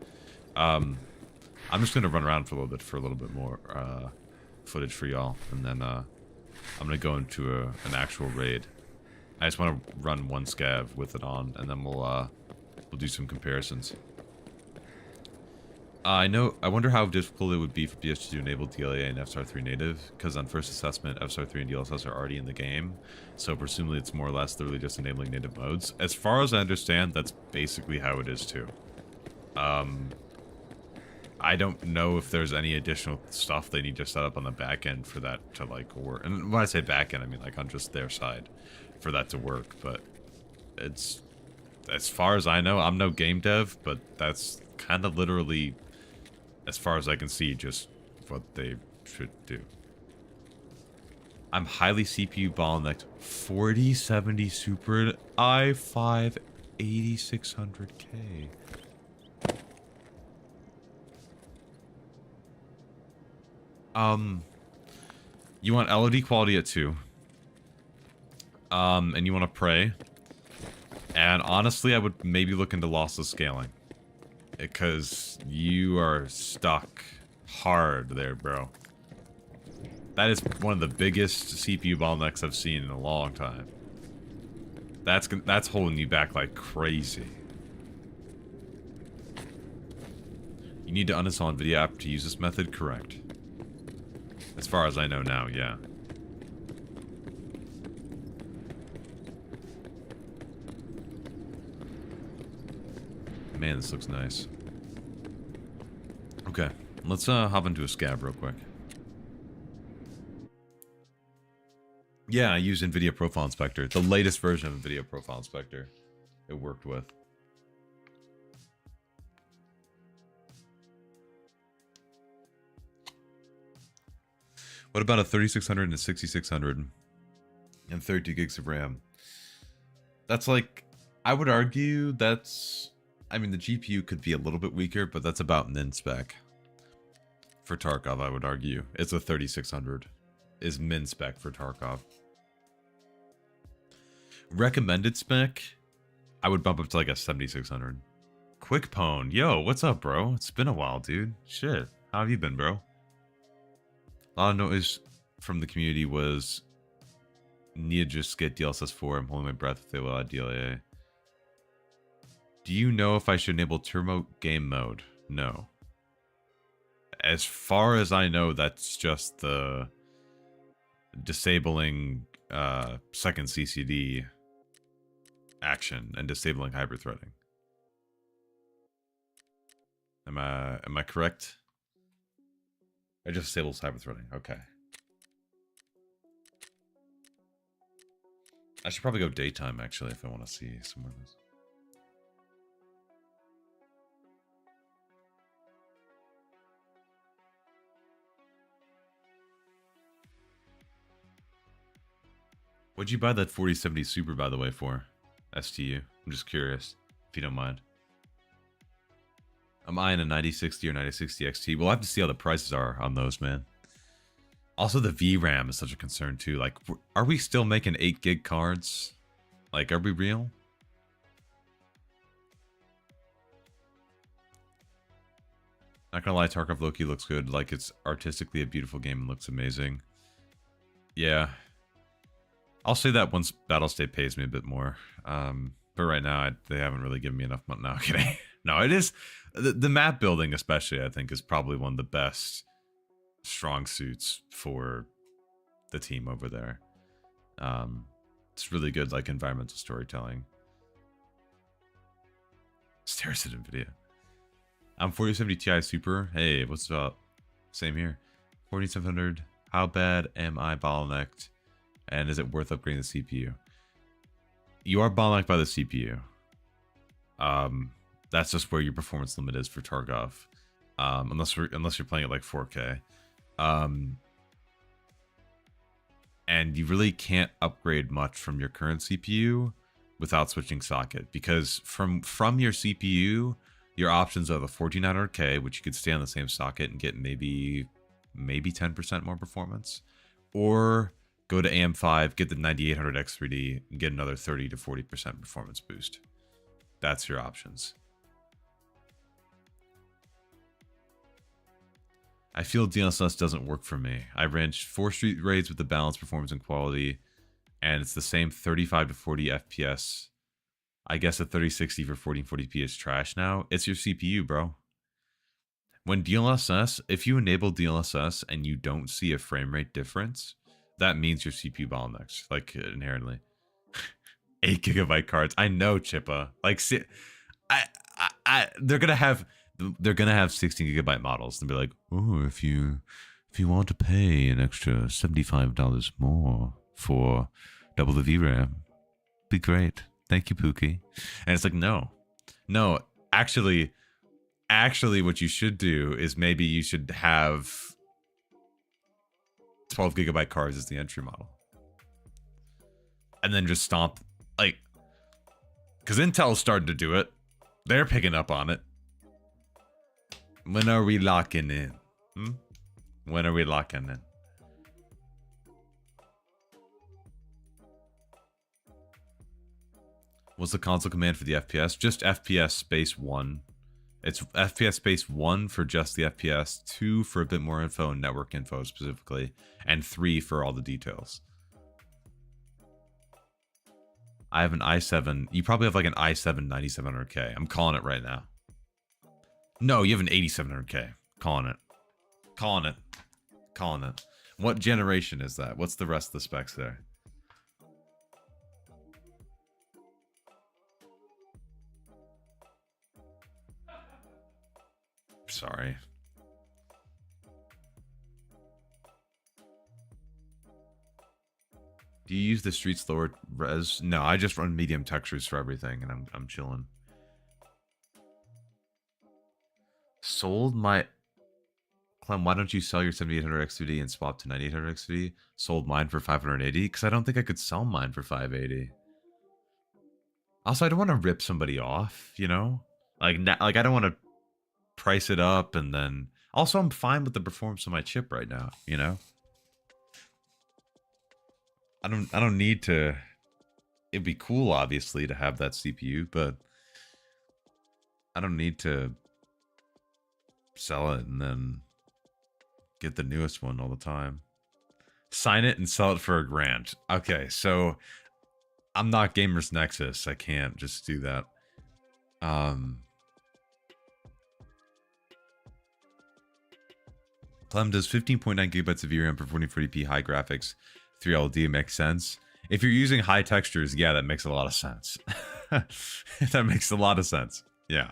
I'm just gonna run around for a little bit more footage for y'all, and then I'm gonna go into an actual raid. I just want to run one scav with it on, and then we'll do some comparisons. I wonder how difficult it would be for PS2 to enable DLA and FSR3 native, because on first assessment, FSR3 and DLSS are already in the game, so presumably it's more or less literally just enabling native modes. As far as I understand, that's basically how it is too. I don't know if there's any additional stuff they need to set up on the back end for that to like work. And when I say back end, I mean like on just their side for that to work, but it's, as far as I know, I'm no game dev, but that's kind of literally, as far as I can see, just what they should do. I'm highly CPU bottlenecked. 4070 Super i5 8600K. You want LOD quality at 2. And you want to pray. And honestly, I would maybe look into lossless scaling. Because you are stuck hard there, bro. That is one of the biggest CPU bottlenecks I've seen in a long time. That's holding you back like crazy. You need to uninstall Nvidia app to use this method? Correct. As far as I know now, yeah. Man, this looks nice. Okay, let's hop into a scab real quick. Yeah, I use Nvidia Profile Inspector, the latest version of Nvidia Profile Inspector it worked with. What about a 3600 and a 6600 and 32 gigs of RAM? That's like, I would argue that's, I mean, the GPU could be a little bit weaker, but that's about min spec for Tarkov, I would argue. It's a 3600 is min spec for Tarkov. Recommended spec, I would bump up to like a 7600. Quick Pwn, yo, what's up, bro? It's been a while, dude. Shit, how have you been, bro? A lot of noise from the community was need to just get DLSS 4. I'm holding my breath if they will add DLA. Do you know if I should enable turbo game mode? No. As far as I know, that's just the disabling second CCD action and disabling hyperthreading. Am I correct? It just disables hyperthreading. Okay. I should probably go daytime actually if I want to see some of this. What'd you buy that 4070 Super, by the way, for? STU. I'm just curious, if you don't mind. I'm eyeing a 9060 or 9060 XT. We'll have to see how the prices are on those, man. Also, the VRAM is such a concern, too. Like, are we still making 8 gig cards? Like, are we real? Not gonna lie, Tarkov Loki looks good. Like, it's artistically a beautiful game and looks amazing. Yeah. I'll say that once Battlestate pays me a bit more. But right now, they haven't really given me enough money. No, kidding. No, it is... The map building, especially, I think, is probably one of the best strong suits for the team over there. It's really good, like, environmental storytelling. Stares at Nvidia. I'm 4070 Ti Super. Hey, what's up? Same here. 4700. How bad am I bottlenecked? And is it worth upgrading the CPU? You are bottlenecked by the CPU. That's just where your performance limit is for Tarkov. Unless you're playing at like 4K. And you really can't upgrade much from your current CPU without switching socket, because from your CPU, your options are the 14900K, which you could stay on the same socket and get maybe 10% more performance, or go to AM5, get the 9800 X3D, and get another 30 to 40% performance boost. That's your options. I feel DLSS doesn't work for me. I ran 4 street raids with the balanced performance and quality, and it's the same 35 to 40 FPS. I guess a 3060 for 1440p is trash now. It's your CPU, bro. When DLSS, if you enable DLSS and you don't see a frame rate difference, that means your CPU bottlenecks, like, inherently. 8 GB cards. I know, Chippa. Like, see, they're gonna have 16 GB models and be like, oh, if you want to pay an extra $75 more for double the VRAM, be great. Thank you, Pookie. And it's like, no, actually, what you should do is maybe you should have 12 GB cards as the entry model, and then just stomp, like, because Intel's starting to do it. They're picking up on it. When are we locking in? When are we locking in? What's the console command for the FPS? Just FPS space 1. It's FPS space 1 for just the FPS, 2 for a bit more info and network info specifically, and 3 for all the details. I have an i7. You probably have like an i7 9700K. I'm calling it right now. No, you have an 8700K. Calling it. What generation is that? What's the rest of the specs there? Sorry. Do you use the Streets lower res? No, I just run medium textures for everything, and I'm chilling. Sold my... Clem, why don't you sell your 7800 X3D and swap to 9800 X3D? Sold mine for 580? Because I don't think I could sell mine for 580. Also, I don't want to rip somebody off, you know? Like I don't want to price it up and then... Also, I'm fine with the performance of my chip right now, you know? I don't need to. It'd be cool, obviously, to have that CPU, but I don't need to sell it and then get the newest one all the time. Sign it and sell it for $1,000. Okay, so I'm not Gamers Nexus. I can't just do that. Clem, does 15.9 gigabytes of VRAM for 1440p high graphics 3LD make sense? If you're using high textures, yeah, that makes a lot of sense. That makes a lot of sense. Yeah.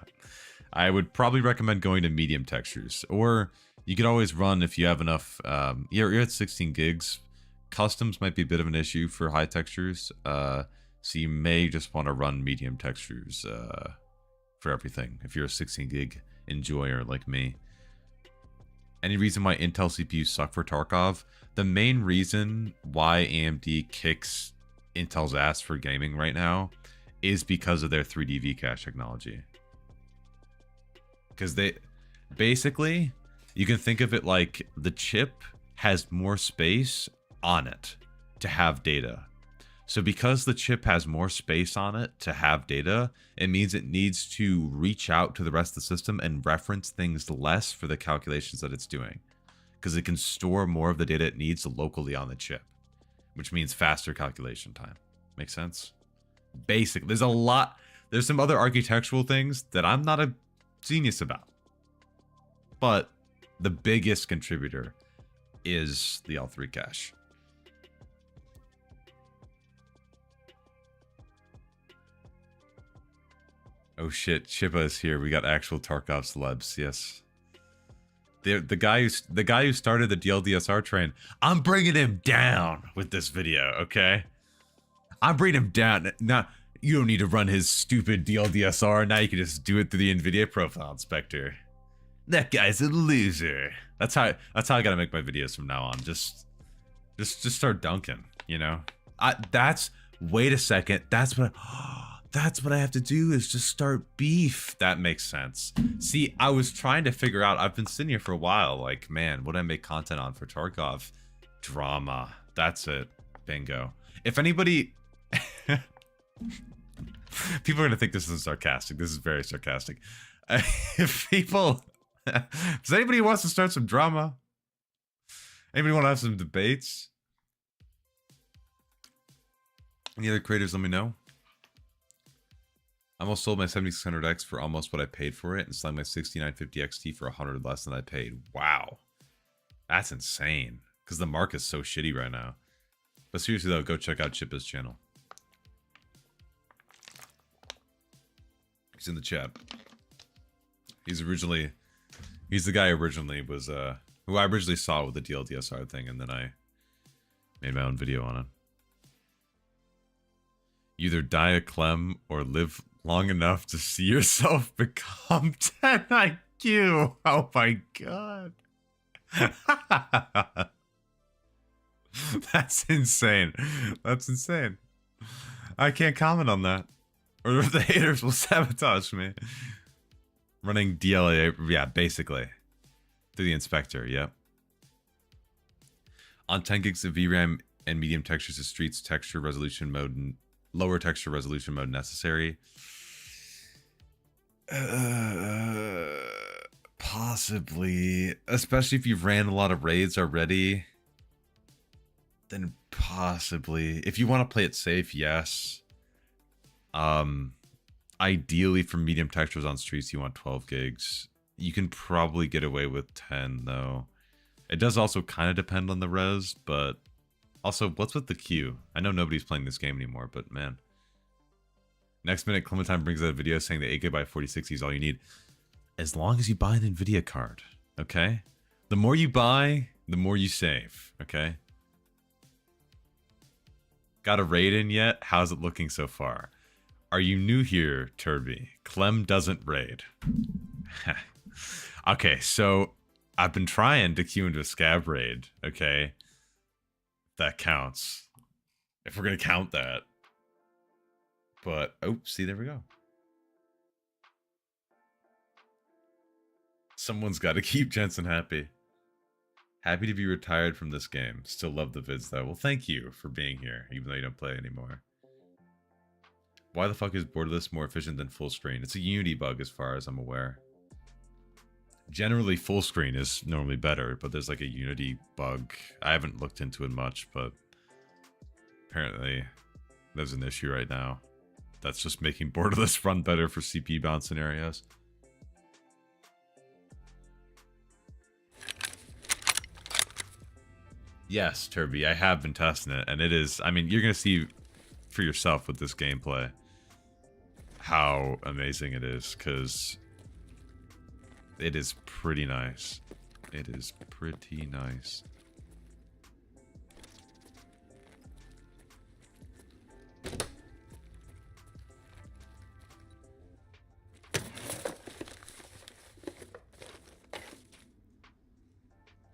I would probably recommend going to medium textures, or you could always run if you have enough. You're at 16 gigs. Customs might be a bit of an issue for high textures, so you may just want to run medium textures for everything if you're a 16 gig enjoyer like me. Any reason why Intel CPUs suck for Tarkov? The main reason why AMD kicks Intel's ass for gaming right now is because of their 3D V-Cache technology. Because they basically, you can think of it like the chip has more space on it to have data. So because the chip has more space on it to have data, it means it needs to reach out to the rest of the system and reference things less for the calculations that it's doing. Because it can store more of the data it needs locally on the chip, which means faster calculation time. Make sense? Basic. There's some other architectural things that I'm not a genius about. But the biggest contributor is the L3 cache. Oh shit, Chiba is here. We got actual Tarkov celebs. Yes. The guy who started the DLDSR train. I'm bringing him down with this video, okay? I'm bringing him down. Now, you don't need to run his stupid DLDSR. Now you can just do it through the Nvidia profile inspector. That guy's a loser. That's how I gotta make my videos from now on. Just start dunking, you know? Wait a second. That's what I have to do, is just start beef. That makes sense. See, I was trying to figure out, I've been sitting here for a while, like, man, what do I make content on for Tarkov? Drama. That's it. Bingo. If anybody... People are going to think this is sarcastic. This is very sarcastic. If people... Does anybody wants to start some drama? Anybody want to have some debates? Any other creators, let me know. I almost sold my 7600X for almost what I paid for it and selling my 6950 XT for 100 less than I paid. Wow. That's insane. Because the market's so shitty right now. But seriously though, go check out Chipa's channel. He's in the chat. He's the guy who originally was, who I originally saw with the DLDSR thing, and then I made my own video on it. Either die a Clem or live long enough to see yourself become 10 IQ. Oh my god. That's insane. That's insane. I can't comment on that, or the haters will sabotage me. Running DLA, yeah, basically. Through the inspector, yep. On 10 gigs of VRAM and medium textures, the streets texture resolution mode and lower texture resolution mode necessary. Possibly. Especially if you've ran a lot of raids already. Then possibly. If you want to play it safe, yes. Ideally for medium textures on streets, you want 12 gigs. You can probably get away with 10 though. It does also kind of depend on the res, but also, what's with the queue? I know nobody's playing this game anymore, but man. Next minute, Clementine brings out a video saying that 8GB 4060 is all you need. As long as you buy an Nvidia card, okay? The more you buy, the more you save, okay? Got a raid in yet? How's it looking so far? Are you new here, Turby? Clem doesn't raid. Okay, so I've been trying to queue into a scab raid, okay? That counts. If we're gonna count that. But, oh, see, there we go. Someone's got to keep Jensen happy. Happy to be retired from this game. Still love the vids though. Well, thank you for being here, even though you don't play anymore. Why the fuck is Borderless more efficient than full screen? It's a Unity bug as far as I'm aware. Generally, full screen is normally better, but there's like a Unity bug. I haven't looked into it much, but apparently there's an issue right now that's just making Borderless run better for CPU bound scenarios. Yes, Turby, I have been testing it, and it is, I mean, you're going to see for yourself with this gameplay how amazing it is, because it is pretty nice. It is pretty nice.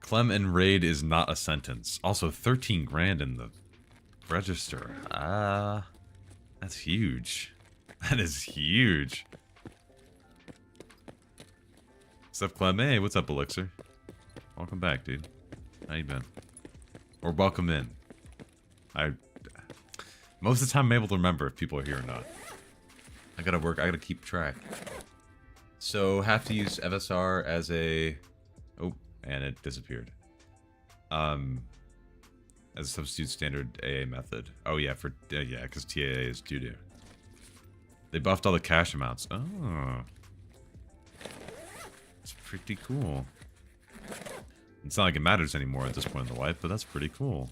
Clem and raid is not a sentence. Also, 13 grand in the register. That's huge. That is huge. What's up, Clem? Hey, what's up, Elixir? Welcome back, dude. How you been? Or welcome in. Most of the time I'm able to remember if people are here or not. I gotta keep track. So, have to use FSR as a... Oh, and it disappeared. As a substitute standard AA method. Oh yeah, yeah, because TAA is doo-doo. They buffed all the cache amounts. Oh. It's pretty cool. It's not like it matters anymore at this point in the life, but that's pretty cool.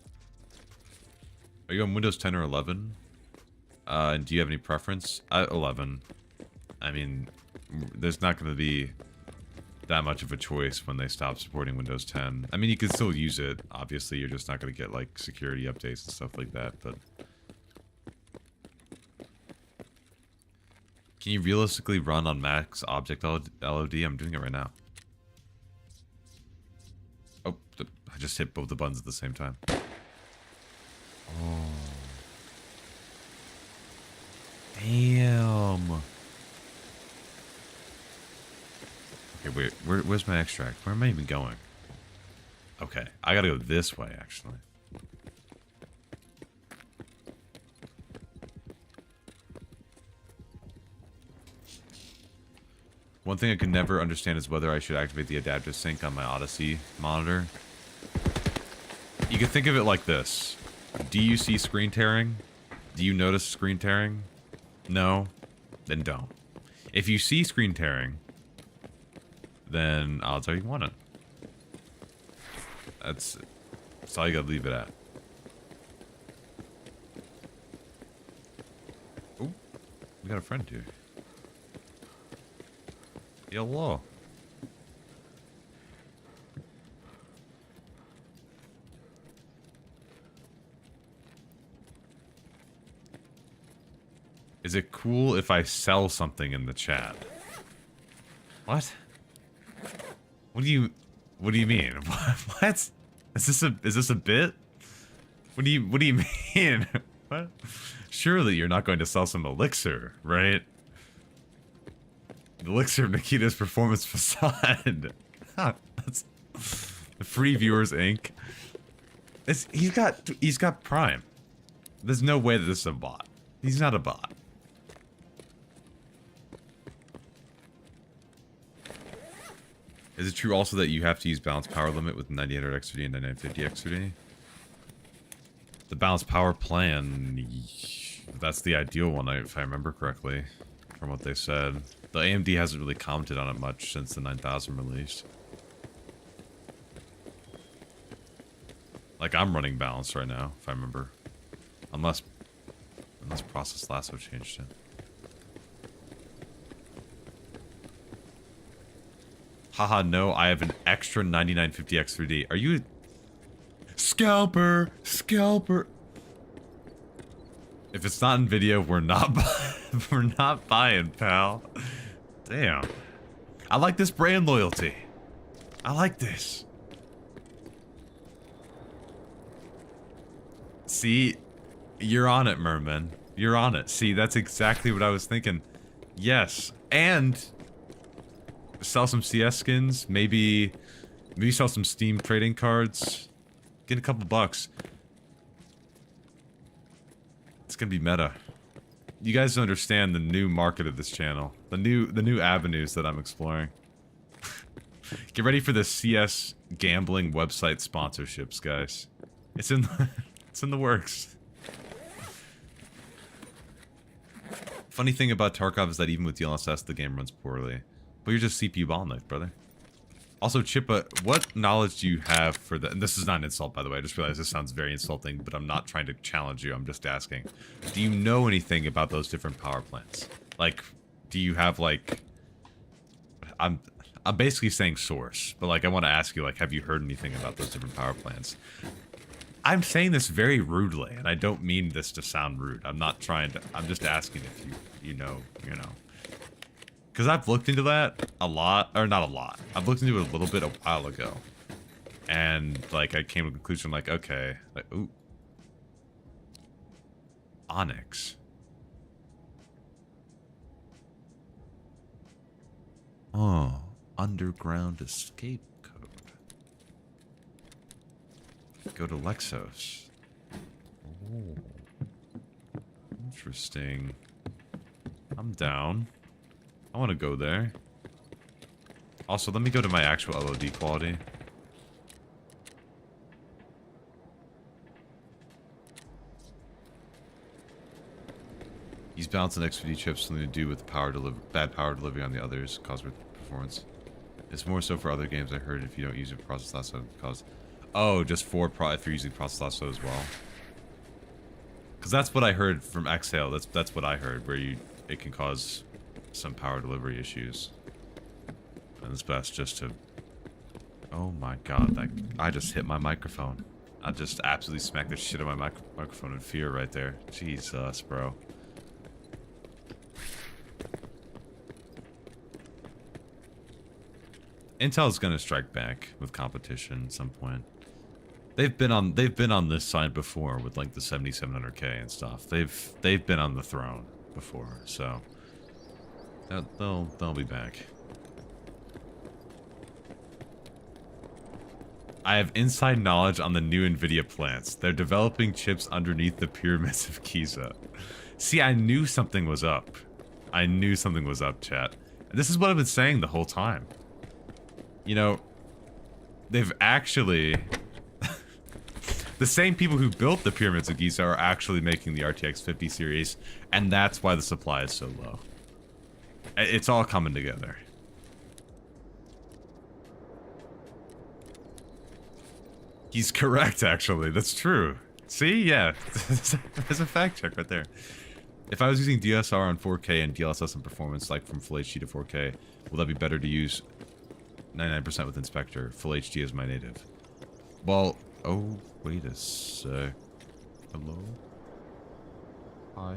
Are you on Windows 10 or 11? And do you have any preference? 11. I mean, there's not going to be that much of a choice when they stop supporting Windows 10. I mean, you can still use it. Obviously, you're just not going to get, like, security updates and stuff like that, but... Can you realistically run on Max Object LOD? I'm doing it right now. Oh, I just hit both the buttons at the same time. Oh. Damn. Okay, wait, where's my extract? Where am I even going? Okay, I gotta go this way, actually. One thing I could never understand is whether I should activate the adaptive sync on my Odyssey monitor. You can think of it like this. Do you see screen tearing? Do you notice screen tearing? No? Then don't. If you see screen tearing, then odds are you want it. That's all you gotta leave it at. Oh, we got a friend here. Hello. Is it cool if I sell something in the chat? What? What do you mean? What? Is this a bit? What do you mean? What? Surely you're not going to sell some elixir, right? Elixir Nikita's performance facade. That's Free Viewers Inc. He's got Prime. There's no way that this is a bot. He's not a bot. Is it true also that you have to use balanced power limit with 9800 XRD and 9950 XRD? The balanced power plan, that's the ideal one, if I remember correctly, from what they said. The AMD hasn't really commented on it much since the 9000 release. Like, I'm running balanced right now, if I remember. Unless Process Lasso changed it. Haha, no, I have an extra 9950 X3D. Are you... Scalper! Scalper! If it's not Nvidia, we're not buying, pal. Damn. I like this brand loyalty. I like this. See? You're on it, Merman. You're on it. See, that's exactly what I was thinking. Yes. And sell some CS skins, maybe sell some Steam trading cards, get a couple bucks. It's gonna be meta. You guys don't understand the new market of this channel, the new avenues that I'm exploring. Get ready for the CS gambling website sponsorships, guys. It's in it's in the works. Funny thing about Tarkov is that even with DLSS, the game runs poorly. But you're just CPU bottleneck, brother. Also, Chippa, what knowledge do you have for the... And this is not an insult, by the way. I just realized this sounds very insulting, but I'm not trying to challenge you. I'm just asking. Do you know anything about those different power plants? Like, do you have, like... I'm basically saying source, but, like, I want to ask you, like, have you heard anything about those different power plants? I'm saying this very rudely, and I don't mean this to sound rude. I'm not trying to... I'm just asking if you know. Because I've looked into that a lot, or not a lot. I've looked into it a little bit a while ago. And, like, I came to the conclusion, like, okay. Like, ooh. Onyx. Oh. Underground escape code. Go to Lexos. Oh. Interesting. I'm down. I want to go there. Also, let me go to my actual LOD quality. He's balancing XVD chips, something to do with bad power delivery on the others, cause performance. It's more so for other games. I heard if you don't use it process lasso, cause. Oh, just if you're using process lasso as well. Because that's what I heard from Exhale. That's what I heard, where it can cause some power delivery issues. And it's best just to... Oh my god, I just hit my microphone. I just absolutely smacked the shit out of my microphone in fear right there. Jesus, bro. Intel's gonna strike back with competition at some point. They've been on this side before with like the 7700K and stuff. They've been on the throne before, so they'll be back. I have inside knowledge on the new Nvidia plants. They're developing chips underneath the pyramids of Giza. See, I knew something was up. I knew something was up, chat. And this is what I've been saying the whole time. You know, they've actually... the same people who built the pyramids of Giza are actually making the RTX 50 series, and that's why the supply is so low. It's all coming together. He's correct, actually. That's true. See? Yeah. There's a fact check right there. If I was using DSR on 4K and DLSS on performance, like from Full HD to 4K, will that be better to use 99% with Inspector? Full HD is my native. Well, oh, wait a sec. Hello? Hi?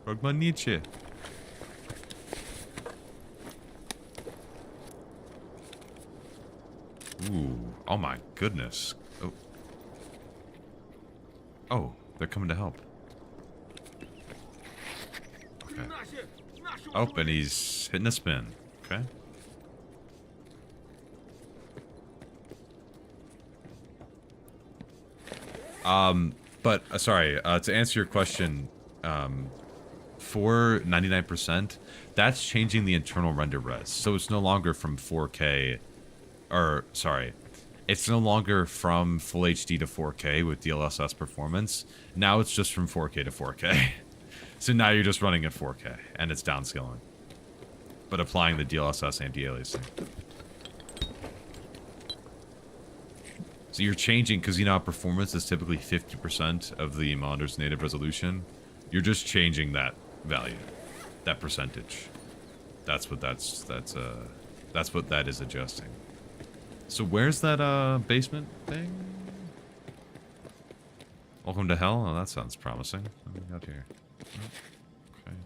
Прогманите! Ooh, oh my goodness. Oh. Oh, they're coming to help. Okay. Oh, and he's hitting a spin. Okay. But, sorry, to answer your question, for 99%, that's changing the internal render res. So it's no longer from 4K, or, sorry, it's no longer from Full HD to 4K with DLSS performance. Now it's just from 4K to 4K. So now you're just running at 4K, and it's downscaling. But applying the DLSS anti-aliasing. So you're changing, because you know how performance is typically 50% of the monitor's native resolution. You're just changing that value, that percentage. That's what that is adjusting. So where's that basement thing? Welcome to hell? Oh, that sounds promising. What do we got here? Okay.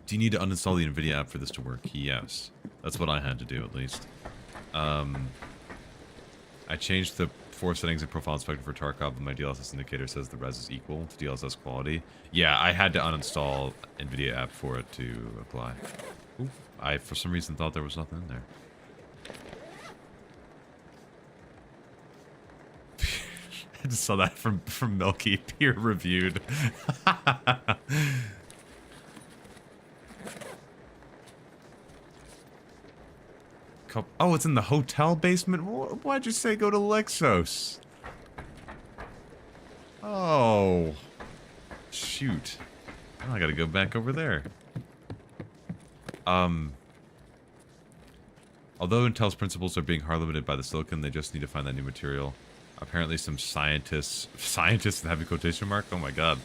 Do you need to uninstall the Nvidia app for this to work? Yes. That's what I had to do, at least. I I changed the 4 settings in profile inspector for Tarkov, and my DLSS indicator says the res is equal to DLSS quality. Yeah, I had to uninstall Nvidia app for it to apply. Ooh, I, for some reason, thought there was nothing in there. I just saw that from Milky, peer reviewed. Oh, it's in the hotel basement? Why'd you say go to Lexos? Oh. Shoot. Now I gotta go back over there. Although Intel's principles are being hard limited by the silicon, they just need to find that new material. Apparently some scientists in heavy quotation mark? Oh my god.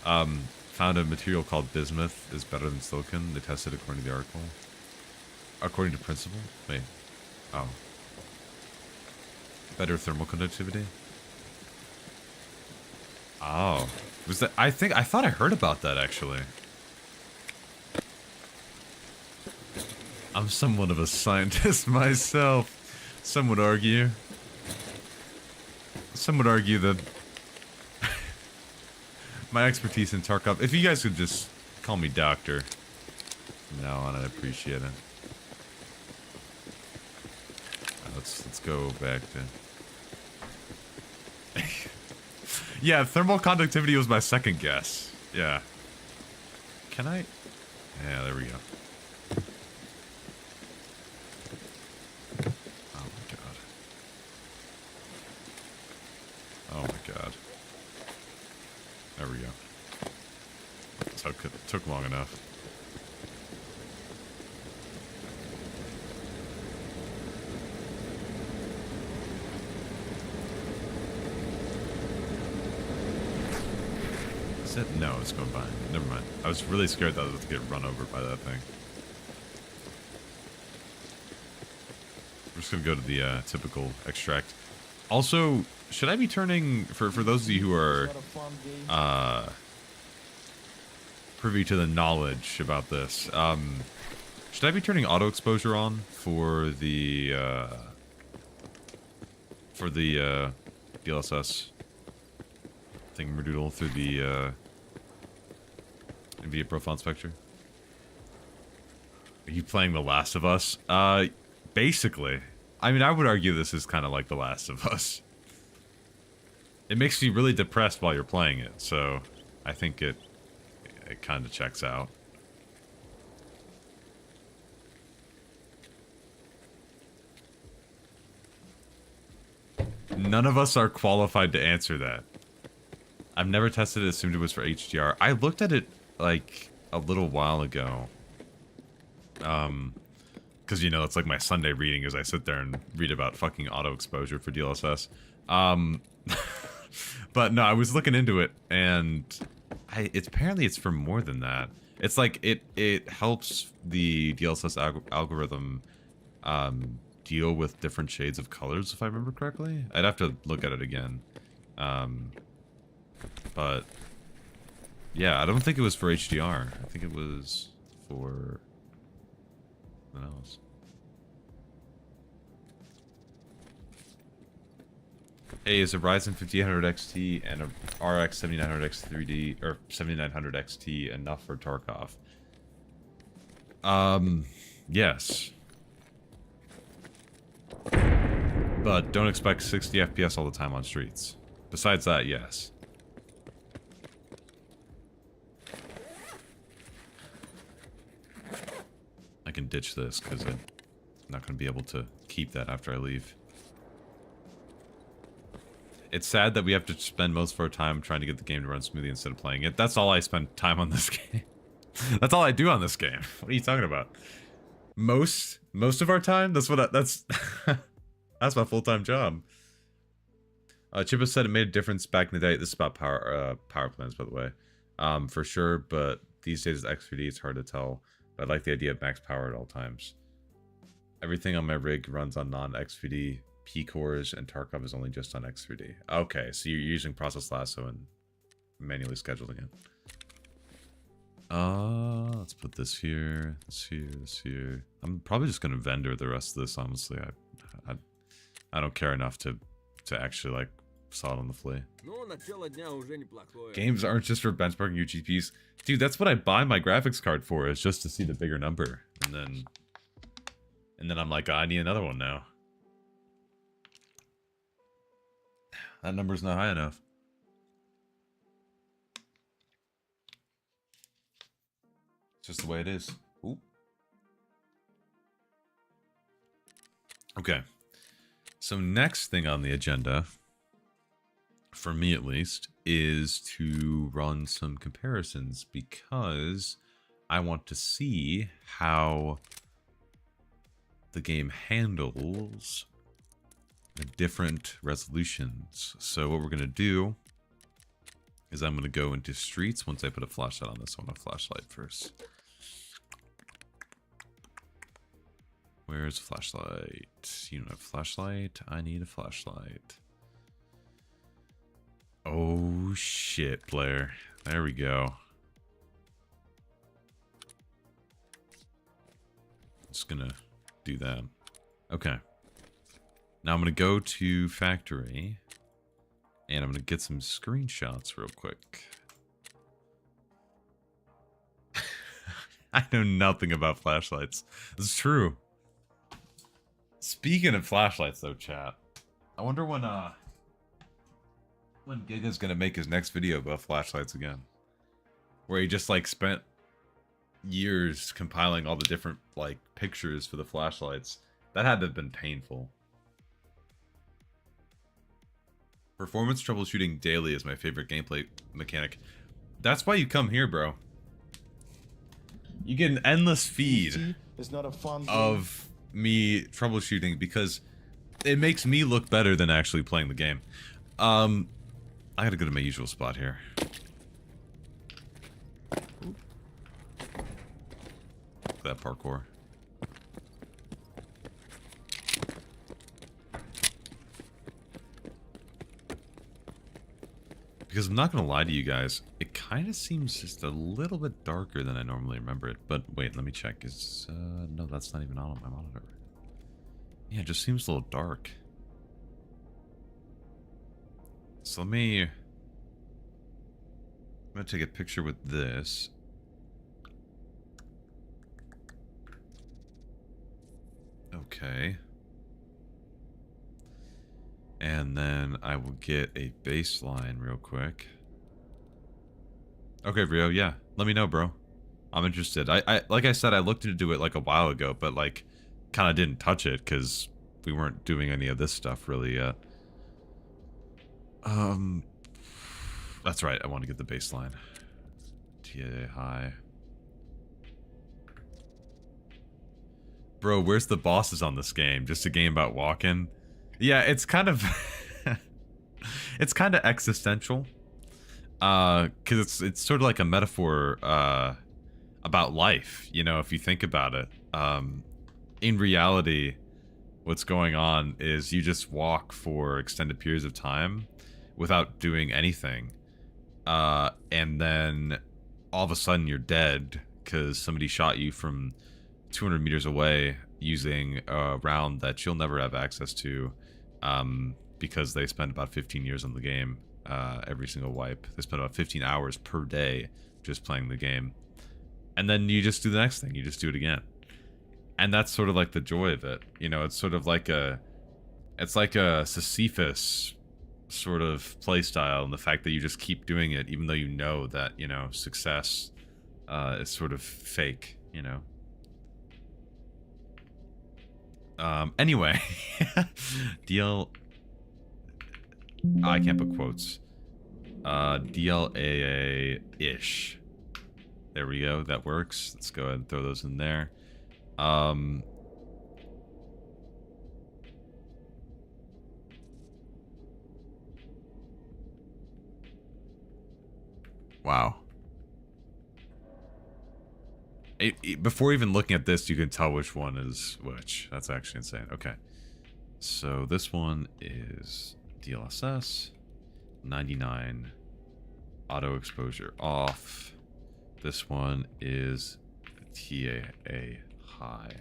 Found a material called bismuth is better than silicon. They tested it according to the article. According to principle? Wait. Oh. Better thermal conductivity? Oh. Was that... I thought I heard about that, actually. I'm somewhat of a scientist myself. Some would argue that my expertise in Tarkov... If you guys could just call me doctor from now on, I'd appreciate it. Let's go back to... Yeah, thermal conductivity was my second guess. Yeah. Can I... Yeah, there we go. Oh my god. Oh my god. There we go. Took long enough. Is it? No, it's going by. Never mind. I was really scared that I was going to get run over by that thing. We're just going to go to the typical extract. Also, should I be turning, for those of you who are privy to the knowledge about this, should I be turning auto exposure on for the DLSS thingamajiggle through the Nvidia profile inspector? Are you playing The Last of Us? Basically. I mean, I would argue this is kind of like The Last of Us. It makes you really depressed while you're playing it, so I think it kind of checks out. None of us are qualified to answer that. I've never tested it, assumed it was for HDR. I looked at it, like, a little while ago. Because, you know, it's like my Sunday reading as I sit there and read about fucking auto exposure for DLSS. But no, I was looking into it, and apparently it's for more than that. It's like, it helps the DLSS algorithm, deal with different shades of colors, if I remember correctly. I'd have to look at it again. But yeah, I don't think it was for HDR. I think it was for something else. Hey, is a Ryzen 5800 XT and a RX 7900X 3D or 7900 XT enough for Tarkov? Yes. But don't expect 60 FPS all the time on streets. Besides that, yes. I can ditch this because I'm not going to be able to keep that after I leave. It's sad that we have to spend most of our time trying to get the game to run smoothly instead of playing it. That's all I spend time on this game. That's all I do on this game. What are you talking about? Most of our time? That's that's my full-time job. Chippa said it made a difference back in the day. This is about power plans, by the way. For sure, but these days with X3D, it's hard to tell. But I like the idea of max power at all times. Everything on my rig runs on non-X3D P cores, and Tarkov is only just on X3D. Okay, so you're using process lasso and manually scheduling it. Let's put this here, this here, this here. I'm probably just gonna vendor the rest of this, honestly. I don't care enough to actually like saw it on the fly. Games aren't just for benchmarking your GPUs. Dude, that's what I buy my graphics card for, is just to see the bigger number. And then I'm like, oh, I need another one now. That number's not high enough. It's just the way it is. Ooh. Okay. So next thing on the agenda, for me at least, is to run some comparisons, because I want to see how the game handles the different resolutions. So what we're going to do is I'm going to go into streets once I put a flashlight on this. I want a flashlight first. Where's a flashlight? You don't have a flashlight? I need a flashlight. Oh shit, Blair. There we go. Just gonna do that. Okay. Now I'm gonna go to factory, and I'm gonna get some screenshots real quick. I know nothing about flashlights. It's true. Speaking of flashlights, though, chat, I wonder when Giga's gonna make his next video about flashlights again, where he just like spent years compiling all the different like pictures for the flashlights. That had to have been painful. Performance troubleshooting daily is my favorite gameplay mechanic. That's why you come here, bro. You get an endless feed of me troubleshooting, because it makes me look better than actually playing the game. I gotta go to my usual spot here. That parkour. Because I'm not gonna lie to you guys, it kind of seems just a little bit darker than I normally remember it. But wait, let me check. Is no, that's not even on my monitor. Yeah, it just seems a little dark. So I'm gonna take a picture with this. Okay. And then I will get a baseline real quick. Okay, Rio, yeah. Let me know, bro. I'm interested. I like I said, I looked into it like a while ago, but like kind of didn't touch it because we weren't doing any of this stuff really yet. That's right. I want to get the baseline. TAA High. Bro, where's the bosses on this game? Just a game about walking? Yeah, it's kind of it's kind of existential. Cuz it's sort of like a metaphor about life, you know, if you think about it. In reality, what's going on is you just walk for extended periods of time without doing anything. And then all of a sudden you're dead because somebody shot you from 200 meters away using a round that you'll never have access to, because they spend about 15 years on the game, every single wipe. They spend about 15 hours per day just playing the game. And then you just do the next thing. You just do it again. And that's sort of like the joy of it. You know, it's sort of like it's like a Sisyphus sort of play style, and the fact that you just keep doing it even though you know that, you know, success is sort of fake, you know. Anyway, I can't put quotes. DLAA-ish. There we go. That works. Let's go ahead and throw those in there. Wow. Before even looking at this, you can tell which one is which. That's actually insane. Okay. So this one is DLSS, 99, auto exposure off. This one is TAA High.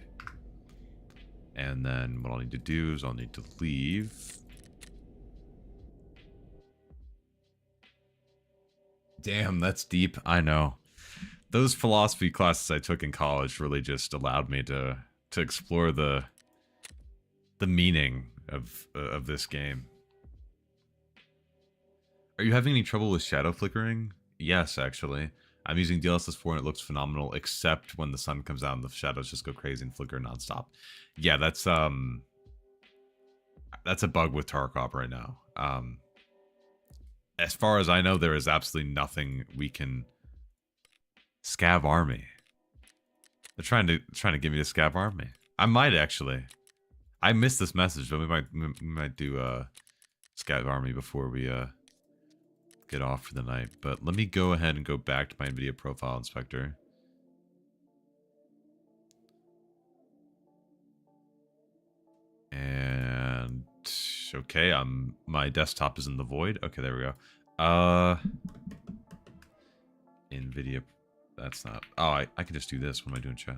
And then what I'll need to do is I'll need to leave. Damn, that's deep. I know. Those philosophy classes I took in college really just allowed me to explore the meaning of this game. Are you having any trouble with shadow flickering? Yes, actually. I'm using DLSS 4 and it looks phenomenal, except when the sun comes out and the shadows just go crazy and flicker nonstop. Yeah, that's a bug with Tarkov right now. As far as I know, there is absolutely nothing we can... Scav army. They're trying to give me a scav army. I might actually. I missed this message, but we might do scav army before we get off for the night. But let me go ahead and go back to my Nvidia profile inspector. And okay, my desktop is in the void. Okay, there we go. Nvidia. That's not... Oh, I can just do this. What am I doing, chat?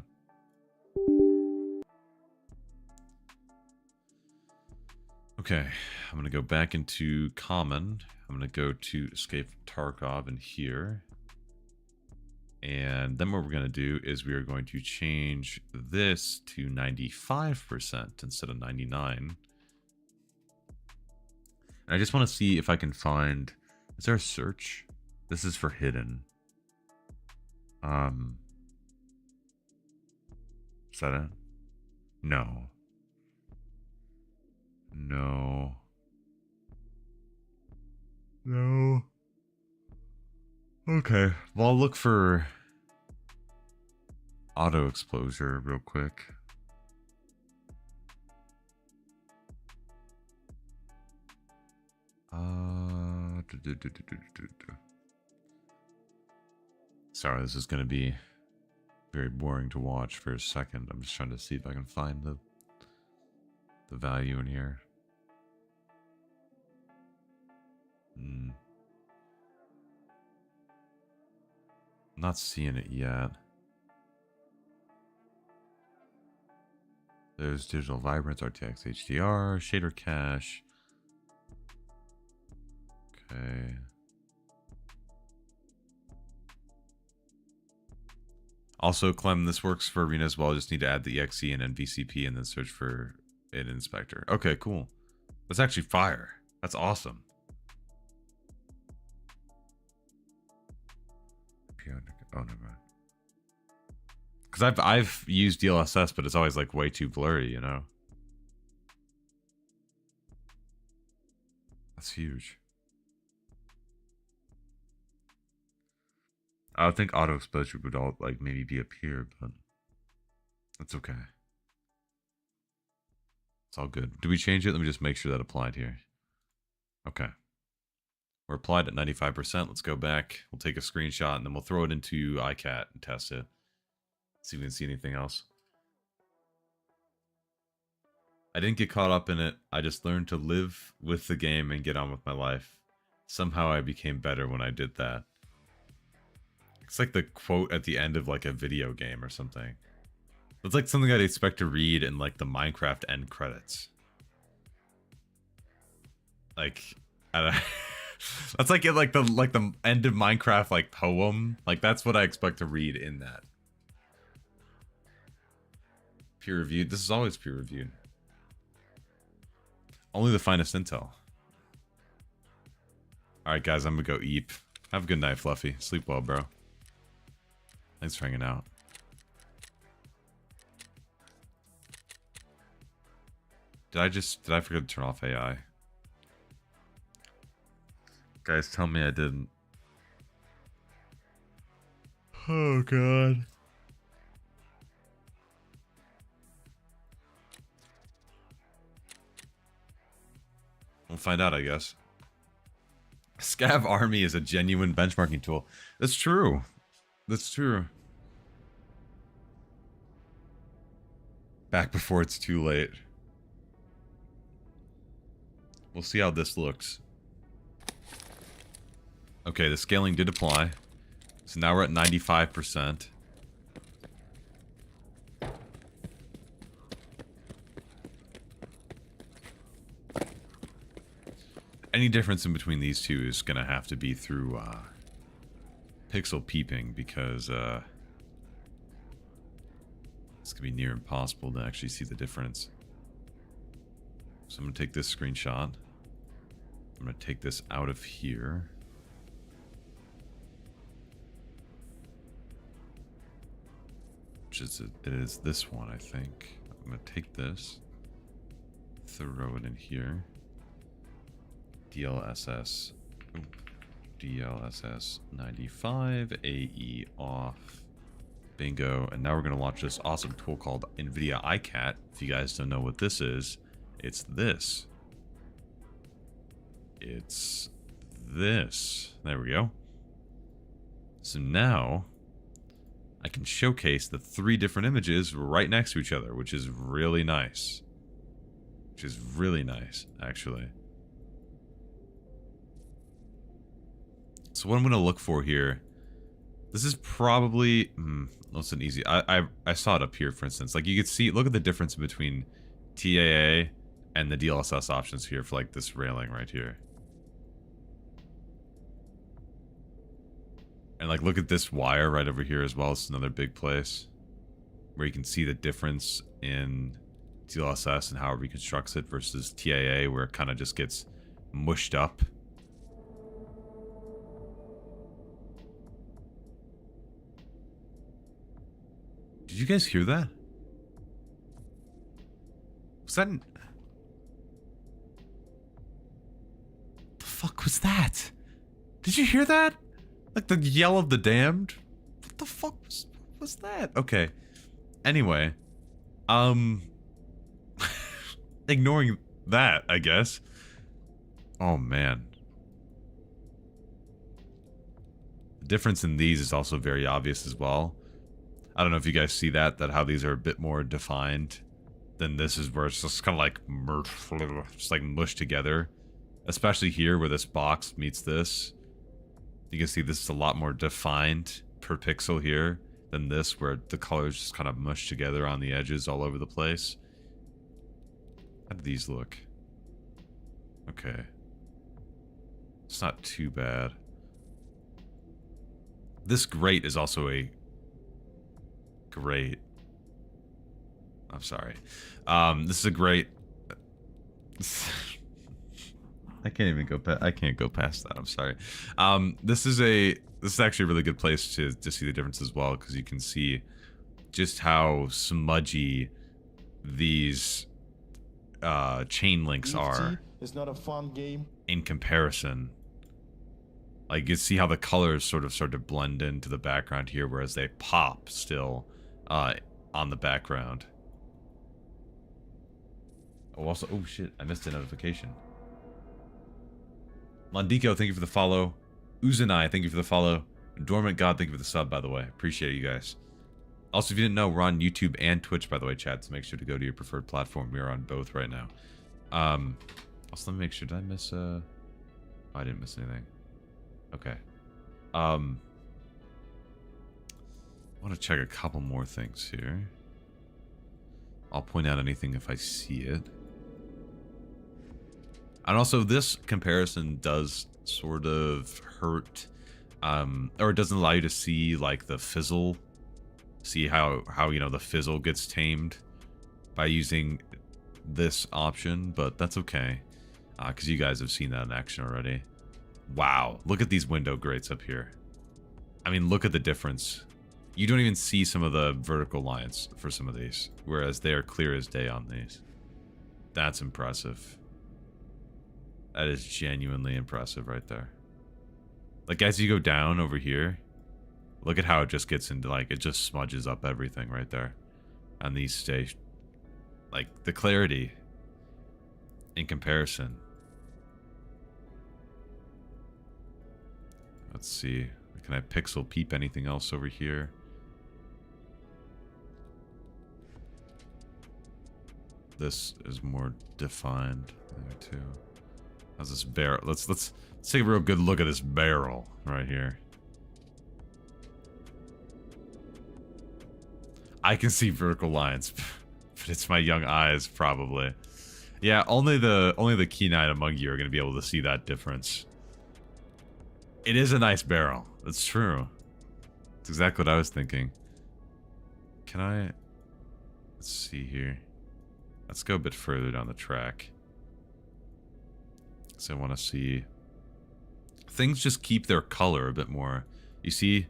Okay, I'm going to go back into common. I'm going to go to escape Tarkov in here. And then what we're going to do is we are going to change this to 95% instead of 99. And I just want to see if I can find... Is there a search? This is for hidden. Is that it? No. No. No. Okay. Well, I'll look for auto exposure real quick. Sorry, this is going to be very boring to watch for a second. I'm just trying to see if I can find the value in here. I'm not seeing it yet. There's digital vibrance, RTX HDR, shader cache. Okay. Also, Clem, this works for Arena as well. I just need to add the EXE and NVCP and then search for an inspector. Okay, cool. That's actually fire. That's awesome. Oh, never mind. Because I've used DLSS, but it's always like way too blurry, you know? That's huge. I would think auto exposure would all like maybe be up here, but that's okay. It's all good. Do we change it? Let me just make sure that applied here. Okay. We're applied at 95%. Let's go back. We'll take a screenshot and then we'll throw it into iCat and test it. See if we can see anything else. I didn't get caught up in it. I just learned to live with the game and get on with my life. Somehow I became better when I did that. It's like the quote at the end of like a video game or something. It's like something I'd expect to read in like the Minecraft end credits. Like, I don't that's like in like the end of Minecraft like poem. Like that's what I expect to read in that. Peer reviewed. This is always peer reviewed. Only the finest intel. Alright guys, I'm gonna go eat. Have a good night, Fluffy. Sleep well, bro. Thanks for hanging out. Did I forget to turn off AI? Guys, tell me I didn't. Oh god. We'll find out, I guess. Scav Army is a genuine benchmarking tool. That's true. That's true. Back before it's too late. We'll see how this looks. Okay, the scaling did apply. So now we're at 95%. any difference in between these two is gonna have to be through pixel peeping, because it's gonna be near impossible to actually see the difference. So I'm gonna take this screenshot. I'm gonna take this out of here. Which is it is this one, I think. I'm gonna take this, throw it in here. DLSS. Ooh, DLSS 95 AE off. Bingo. And now we're gonna launch this awesome tool called Nvidia iCat. If you guys don't know what this is, it's this. It's this. There we go. So now I can showcase the 3 different images right next to each other, which is really nice. Which is really nice, actually. So what I'm going to look for here, this is probably, that's an easy, I saw it up here, for instance. Like, you can see, look at the difference between TAA and the DLSS options here for, like, this railing right here. And, like, look at this wire right over here as well. It's another big place where you can see the difference in DLSS and how it reconstructs it versus TAA, where it kind of just gets mushed up. Did you guys hear that? Was that... The fuck was that? Did you hear that? Like the yell of the damned? What the fuck was that? Okay. Anyway. Ignoring that, I guess. Oh, man. The difference in these is also very obvious as well. I don't know if you guys see that how these are a bit more defined than this is, where it's just kind of like just like mushed together. Especially here where this box meets this. You can see this is a lot more defined per pixel here than this, where the colors just kind of mushed together on the edges all over the place. How do these look? Okay. It's not too bad. This grate is also a great... I'm sorry. This is a great... I can't even go past... I can't go past that. I'm sorry. This is actually a really good place to see the difference as well, because you can see just how smudgy these chain links are. It's not a fun game in comparison. Like, you see how the colors sort of start to blend into the background here, whereas they pop still on the background. Oh, also, oh shit, I missed a notification. Londico, thank you for the follow. Uzanai, thank you for the follow. Dormant God, thank you for the sub, by the way. Appreciate you guys. Also, if you didn't know, we're on YouTube and Twitch, by the way, chat, so make sure to go to your preferred platform. We are on both right now. Also, let me make sure, did I miss, oh, I didn't miss anything. Okay. I want to check a couple more things here. I'll point out anything if I see it. And also, this comparison does sort of hurt, or it doesn't allow you to see, like, the fizzle. See how you know, the fizzle gets tamed by using this option, but that's okay, because you guys have seen that in action already. Wow, look at these window grates up here. I mean, look at the difference. You don't even see some of the vertical lines for some of these, whereas they are clear as day on these. That's impressive. That is genuinely impressive right there. Like, as you go down over here, look at how it just gets into, like, it just smudges up everything right there. And these stay, like, the clarity in comparison. Let's see. Can I pixel peep anything else over here? This is more defined there too. How's this barrel? Let's take a real good look at this barrel right here. I can see vertical lines, but it's my young eyes probably. Yeah, only the keen eyed among you are gonna be able to see that difference. It is a nice barrel. That's true. That's exactly what I was thinking. Can I... Let's see here. Let's go a bit further down the track. So I want to see... Things just keep their color a bit more. You see,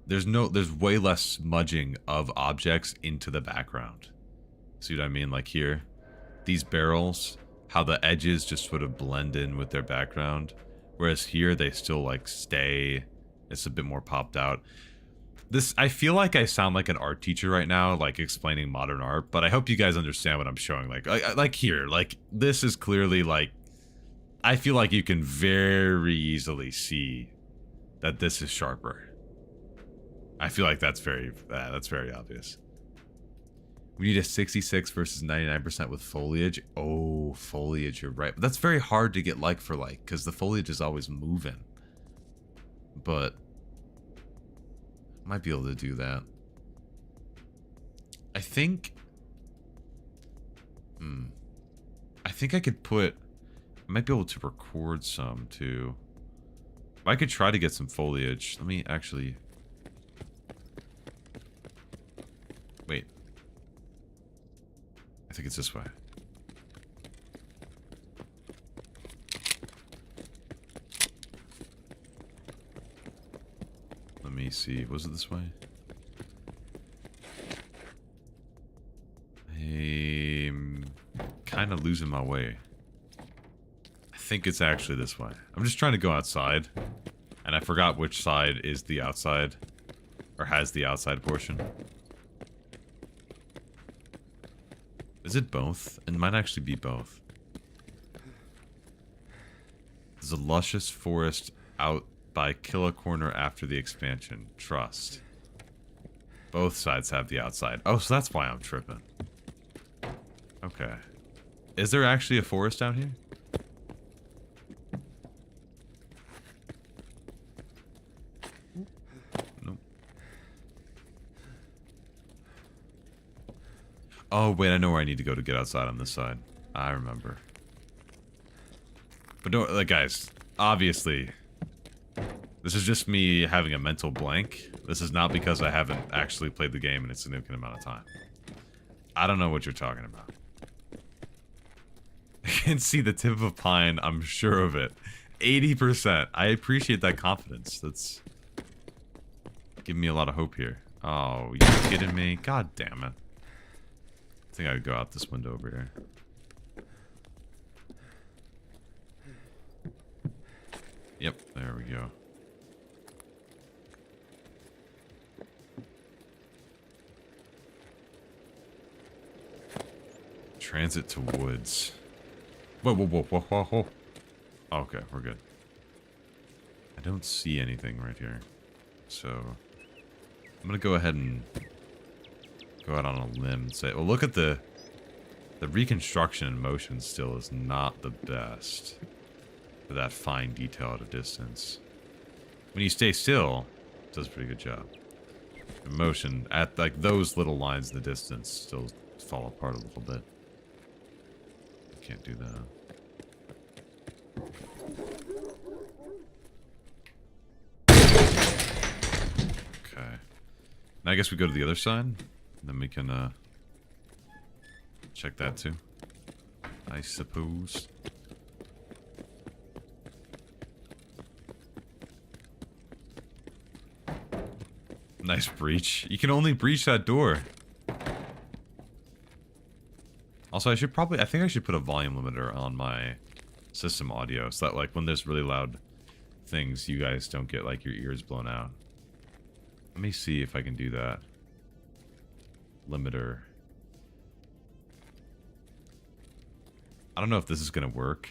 there's way less smudging of objects into the background. See what I mean? Like here, these barrels, how the edges just sort of blend in with their background. Whereas here, they still like stay. It's a bit more popped out. I feel like I sound like an art teacher right now, like explaining modern art, but I hope you guys understand what I'm showing. Like here, like this is clearly like, I feel like you can very easily see that this is sharper. I feel like that's very obvious. We need a 66 versus 99% with foliage. Oh, foliage, you're right. But that's very hard to get like for like, because the foliage is always moving. But might be able to do that. I think... I think I could put... I might be able to record some, too. I could try to get some foliage. Let me actually... Wait. I think it's this way. Let me see. Was it this way? I'm kind of losing my way. I think it's actually this way. I'm just trying to go outside. And I forgot which side is the outside. Or has the outside portion. Is it both? It might actually be both. There's a luscious forest out by Kill a Corner after the expansion. Trust. Both sides have the outside. Oh, so that's why I'm tripping. Okay. Is there actually a forest down here? Nope. Oh, wait, I know where I need to go to get outside on this side. I remember. But don't, like, guys, obviously, this is just me having a mental blank. This is not because I haven't actually played the game in a significant amount of time. I don't know what you're talking about. I can see the tip of a pine, I'm sure of it. 80%. I appreciate that confidence. That's giving me a lot of hope here. Oh, you kidding me? God damn it. I think I would go out this window over here. Yep, there we go. Transit to woods. Whoa, whoa, whoa, whoa, whoa, whoa. Okay, we're good. I don't see anything right here. So, I'm gonna go ahead and go out on a limb and say, well, look at the reconstruction in motion still is not the best for that fine detail at a distance. When you stay still, it does a pretty good job. The motion at like those little lines in the distance still fall apart a little bit. Can't do that. Okay. Now I guess we go to the other side. Then we can check that too. I suppose. Nice breach. You can only breach that door. Also, I think I should put a volume limiter on my system audio so that, like, when there's really loud things, you guys don't get, like, your ears blown out. Let me see if I can do that. Limiter. I don't know if this is going to work.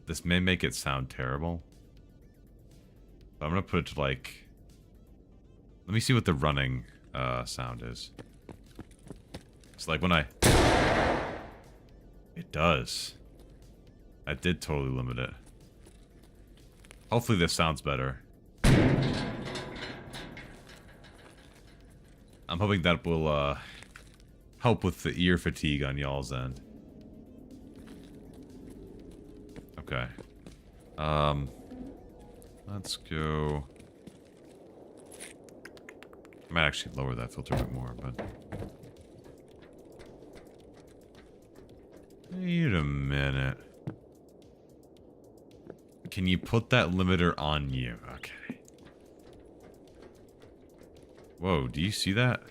This may make it sound terrible. But I'm going to put it to, like... Let me see what the running sound is. It's like when I... It does. I did totally limit it. Hopefully this sounds better. I'm hoping that will help with the ear fatigue on y'all's end. Okay. Let's go. I might actually lower that filter a bit more, but... Wait a minute. Can you put that limiter on you? Okay. Whoa, do you see that?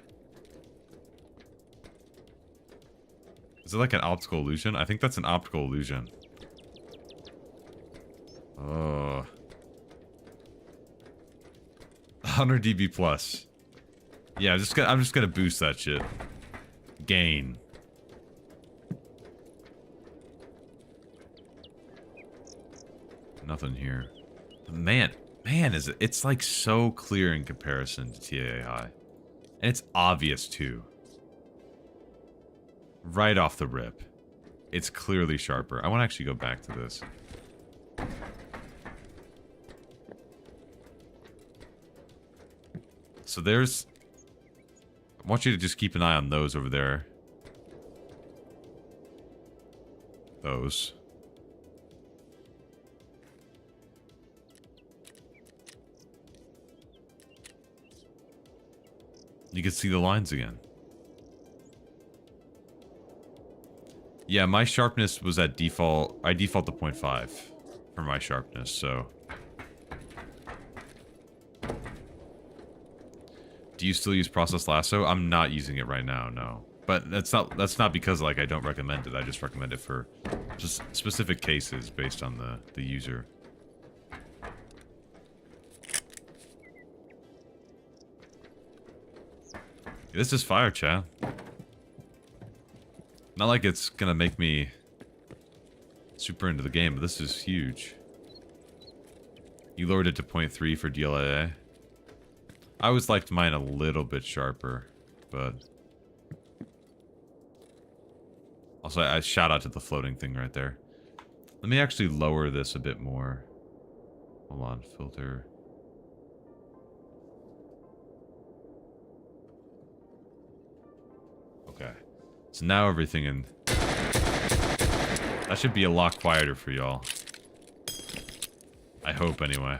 Is it like an optical illusion? I think that's an optical illusion. Oh. 100 dB plus. Yeah, I'm just gonna boost that shit. Gain. Nothing here. Man, is it? It's like so clear in comparison to TAA High. And it's obvious too. Right off the rip. It's clearly sharper. I want to actually go back to this. So there's... I want you to just keep an eye on those over there. Those. You can see the lines again. Yeah, my sharpness was at default. I default to 0.5 for my sharpness, so... Do you still use Process Lasso? I'm not using it right now, no. But that's not because like I don't recommend it. I just recommend it for just specific cases based on the user. This is fire, chat. Not like it's gonna make me super into the game, but this is huge. You lowered it to 0.3 for DLSS. I always liked mine a little bit sharper, but... Also, I shout out to the floating thing right there. Let me actually lower this a bit more. Hold on, filter. Okay. So now everything in... That should be a lot quieter for y'all. I hope, anyway.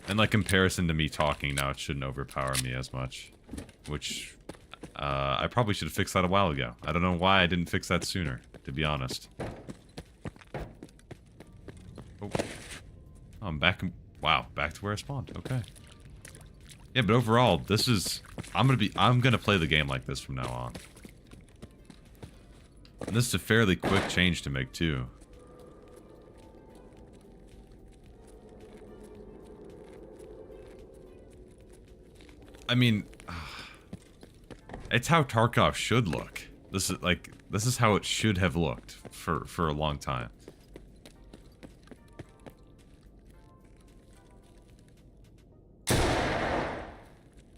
And like comparison to me talking now, it shouldn't overpower me as much. Which, I probably should have fixed that a while ago. I don't know why I didn't fix that sooner, to be honest. Oh. I'm back, wow, back to where I spawned, okay. Yeah, but overall, this is, I'm gonna play the game like this from now on. And this is a fairly quick change to make, too. I mean, it's how Tarkov should look. This is how it should have looked for a long time.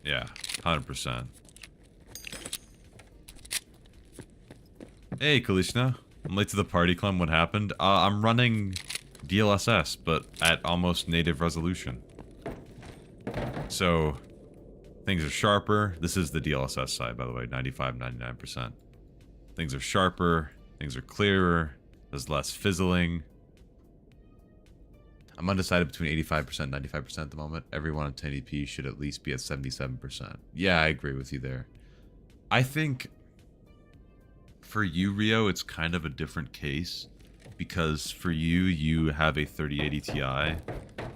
Yeah, 100%. Hey, Kalishna. I'm late to the party, Clem. What happened? I'm running DLSS, but at almost native resolution. So... Things are sharper. This is the DLSS side, by the way, 95, 99%. Things are sharper. Things are clearer. There's less fizzling. I'm undecided between 85% and 95% at the moment. Everyone on 1080p should at least be at 77%. Yeah, I agree with you there. I think for you, Rio, it's kind of a different case. Because for you, you have a 3080 Ti.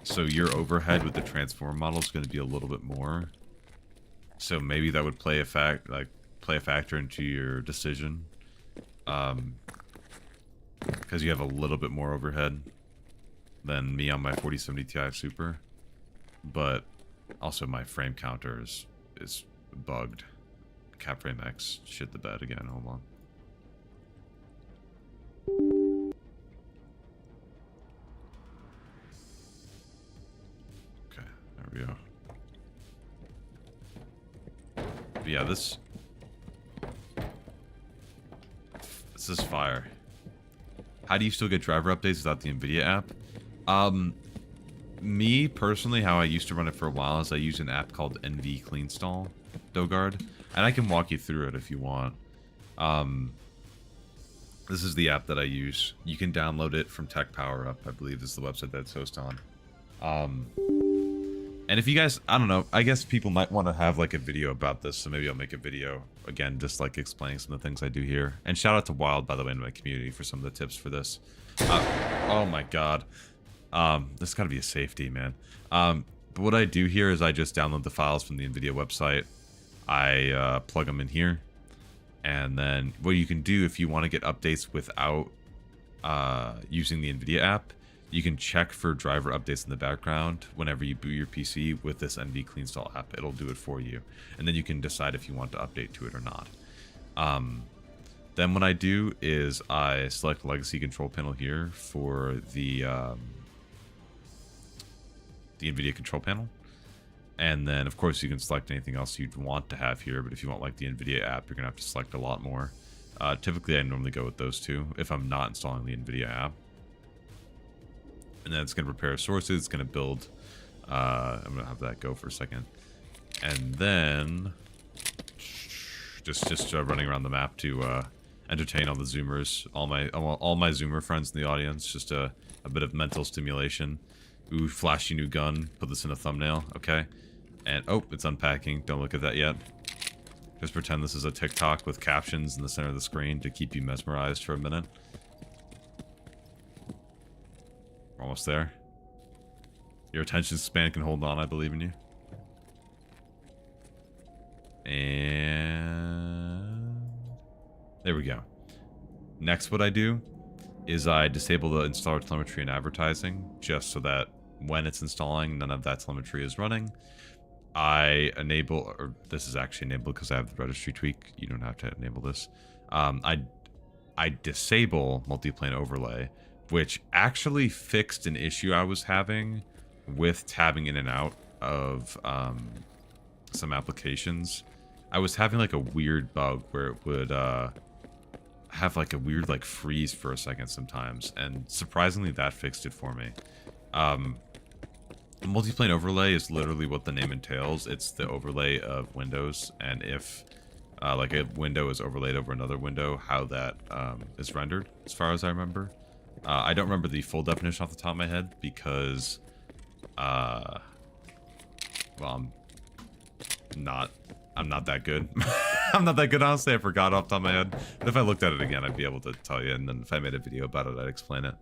So your overhead with the transform model is going to be a little bit more. So maybe that would play a factor into your decision, because you have a little bit more overhead than me on my 4070 Ti Super, but also my frame counter is bugged. Cap frame X shit the bed again. Hold on. Okay, there we go. But yeah, this is fire. How do you still get driver updates without the Nvidia app? Me, personally, how I used to run it for a while is I use an app called NV Cleanstall Dogard. And I can walk you through it if you want. This is the app that I use. You can download it from Tech Power Up, I believe is the website that's hosted on. And if you guys, I don't know, I guess people might want to have like a video about this, so maybe I'll make a video again, just like explaining some of the things I do here. And shout out to Wild, by the way, in my community for some of the tips for this. Oh my god. This gotta be a safety, man. But what I do here is I just download the files from the Nvidia website. I plug them in here. And then what you can do if you want to get updates without using the Nvidia app, you can check for driver updates in the background whenever you boot your PC with this NV Cleanstall app. It'll do it for you. And then you can decide if you want to update to it or not. Then what I do is I select legacy control panel here for the NVIDIA control panel. And then, of course, you can select anything else you'd want to have here. But if you want, like, the NVIDIA app, you're going to have to select a lot more. Typically, I normally go with those two if I'm not installing the NVIDIA app. And then it's going to prepare sources. It's going to build. I'm going to have that go for a second. And then just running around the map to entertain all the Zoomers, all my Zoomer friends in the audience. Just a bit of mental stimulation. Ooh, flashy new gun. Put this in a thumbnail. Okay. And, oh, it's unpacking. Don't look at that yet. Just pretend this is a TikTok with captions in the center of the screen to keep you mesmerized for a minute. Almost there. Your attention span can hold on. I believe in you. And there we go. Next, what I do is I disable the installer telemetry and advertising, just so that when it's installing, none of that telemetry is running. I enable, or this is actually enabled because I have the registry tweak. You don't have to enable this. I disable multiplane overlay, which actually fixed an issue I was having with tabbing in and out of some applications. I was having like a weird bug where it would have like a weird like freeze for a second sometimes, and surprisingly that fixed it for me. Multiplane overlay is literally what the name entails. It's the overlay of windows, and if like a window is overlaid over another window, how that is rendered, as far as I remember. I don't remember the full definition off the top of my head because well, I'm not that good. I'm not that good, honestly. I forgot off the top of my head. But if I looked at it again, I'd be able to tell you. And then if I made a video about it, I'd explain it.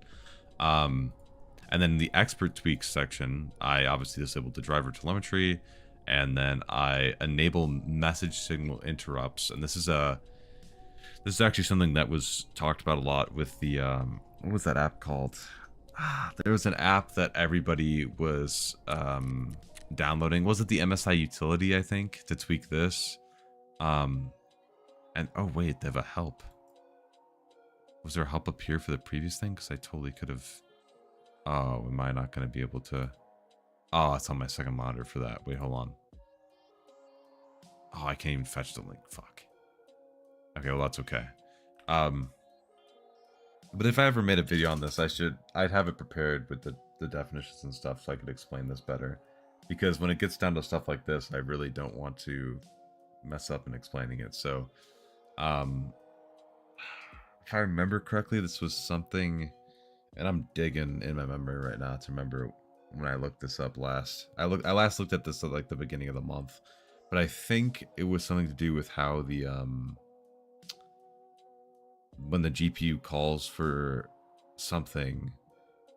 And then the expert tweaks section, I obviously disabled the driver telemetry. And then I enable message signal interrupts. And this is actually something that was talked about a lot with the what was that app called? There was an app that everybody was downloading. Was it the MSI utility, I think, to tweak this? And oh wait, they have a help. Was there a help up here for the previous thing? Because I totally could have. Oh, am I not going to be able to? Oh, it's on my second monitor for that. Wait, hold on. Oh, I can't even fetch the link. Fuck. Okay, well that's okay. But if I ever made a video on this, I'd have it prepared with the definitions and stuff so I could explain this better. Because when it gets down to stuff like this, I really don't want to mess up in explaining it. So, if I remember correctly, this was something, and I'm digging in my memory right now to remember when I looked this up last. I last looked at this at like the beginning of the month, but I think it was something to do with how the when the GPU calls for something,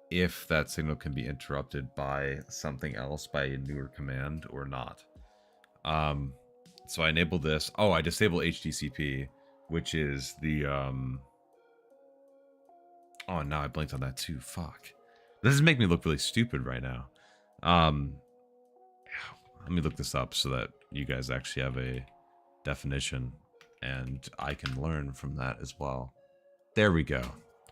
if that signal can be interrupted by something else, by a newer command or not. So I enable this. Oh, I disable HDCP, which is the oh, now I blinked on that too. Fuck. This is making me look really stupid right now. Let me look this up so that you guys actually have a definition and I can learn from that as well. There we go.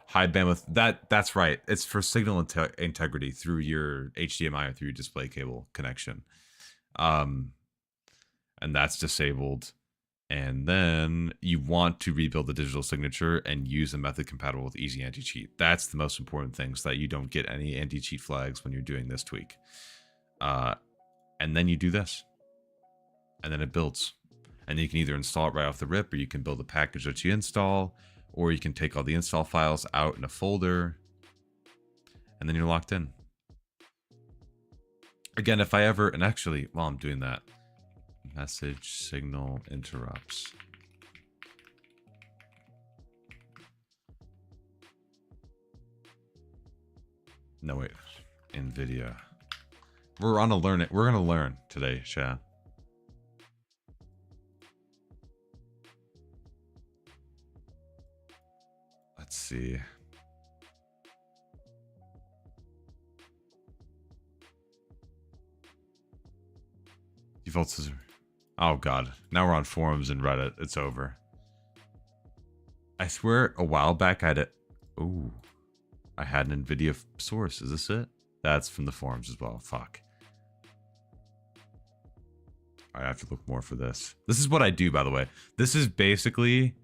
High bandwidth. That's right. It's for signal integrity through your HDMI or through your display cable connection. And that's disabled. And then you want to rebuild the digital signature and use a method compatible with easy anti-cheat. That's the most important thing, so that you don't get any anti-cheat flags when you're doing this tweak. And then you do this. And then it builds. And you can either install it right off the rip, or you can build a package that you install, or you can take all the install files out in a folder, and then you're locked in. Again, if I ever, and actually, while I'm doing that, message signal interrupts. No, wait. Nvidia. We're on a learn it. We're gonna learn today, chat. Let's see. Default scissor. Oh god. Now we're on forums and Reddit. It's over. I swear a while back I had it. Ooh. I had an Nvidia source. Is this it? That's from the forums as well. Fuck. I have to look more for this. This is what I do, by the way. This is basically...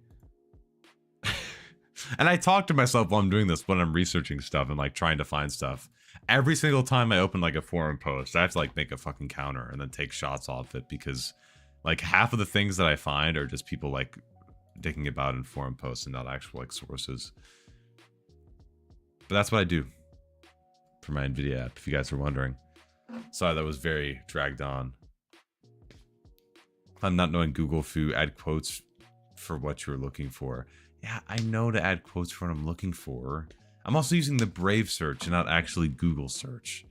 and I talk to myself while I'm doing this when I'm researching stuff and like trying to find stuff. Every single time I open like a forum post, I have to like make a fucking counter and then take shots off it, because like half of the things that I find are just people like dicking about in forum posts and not actual like sources. But that's what I do for my Nvidia app, if you guys are wondering. Sorry, that was very dragged on. I'm not knowing Google Foo, add quotes for what you're looking for. Yeah, I know to add quotes for what I'm looking for. I'm also using the Brave search and not actually Google search.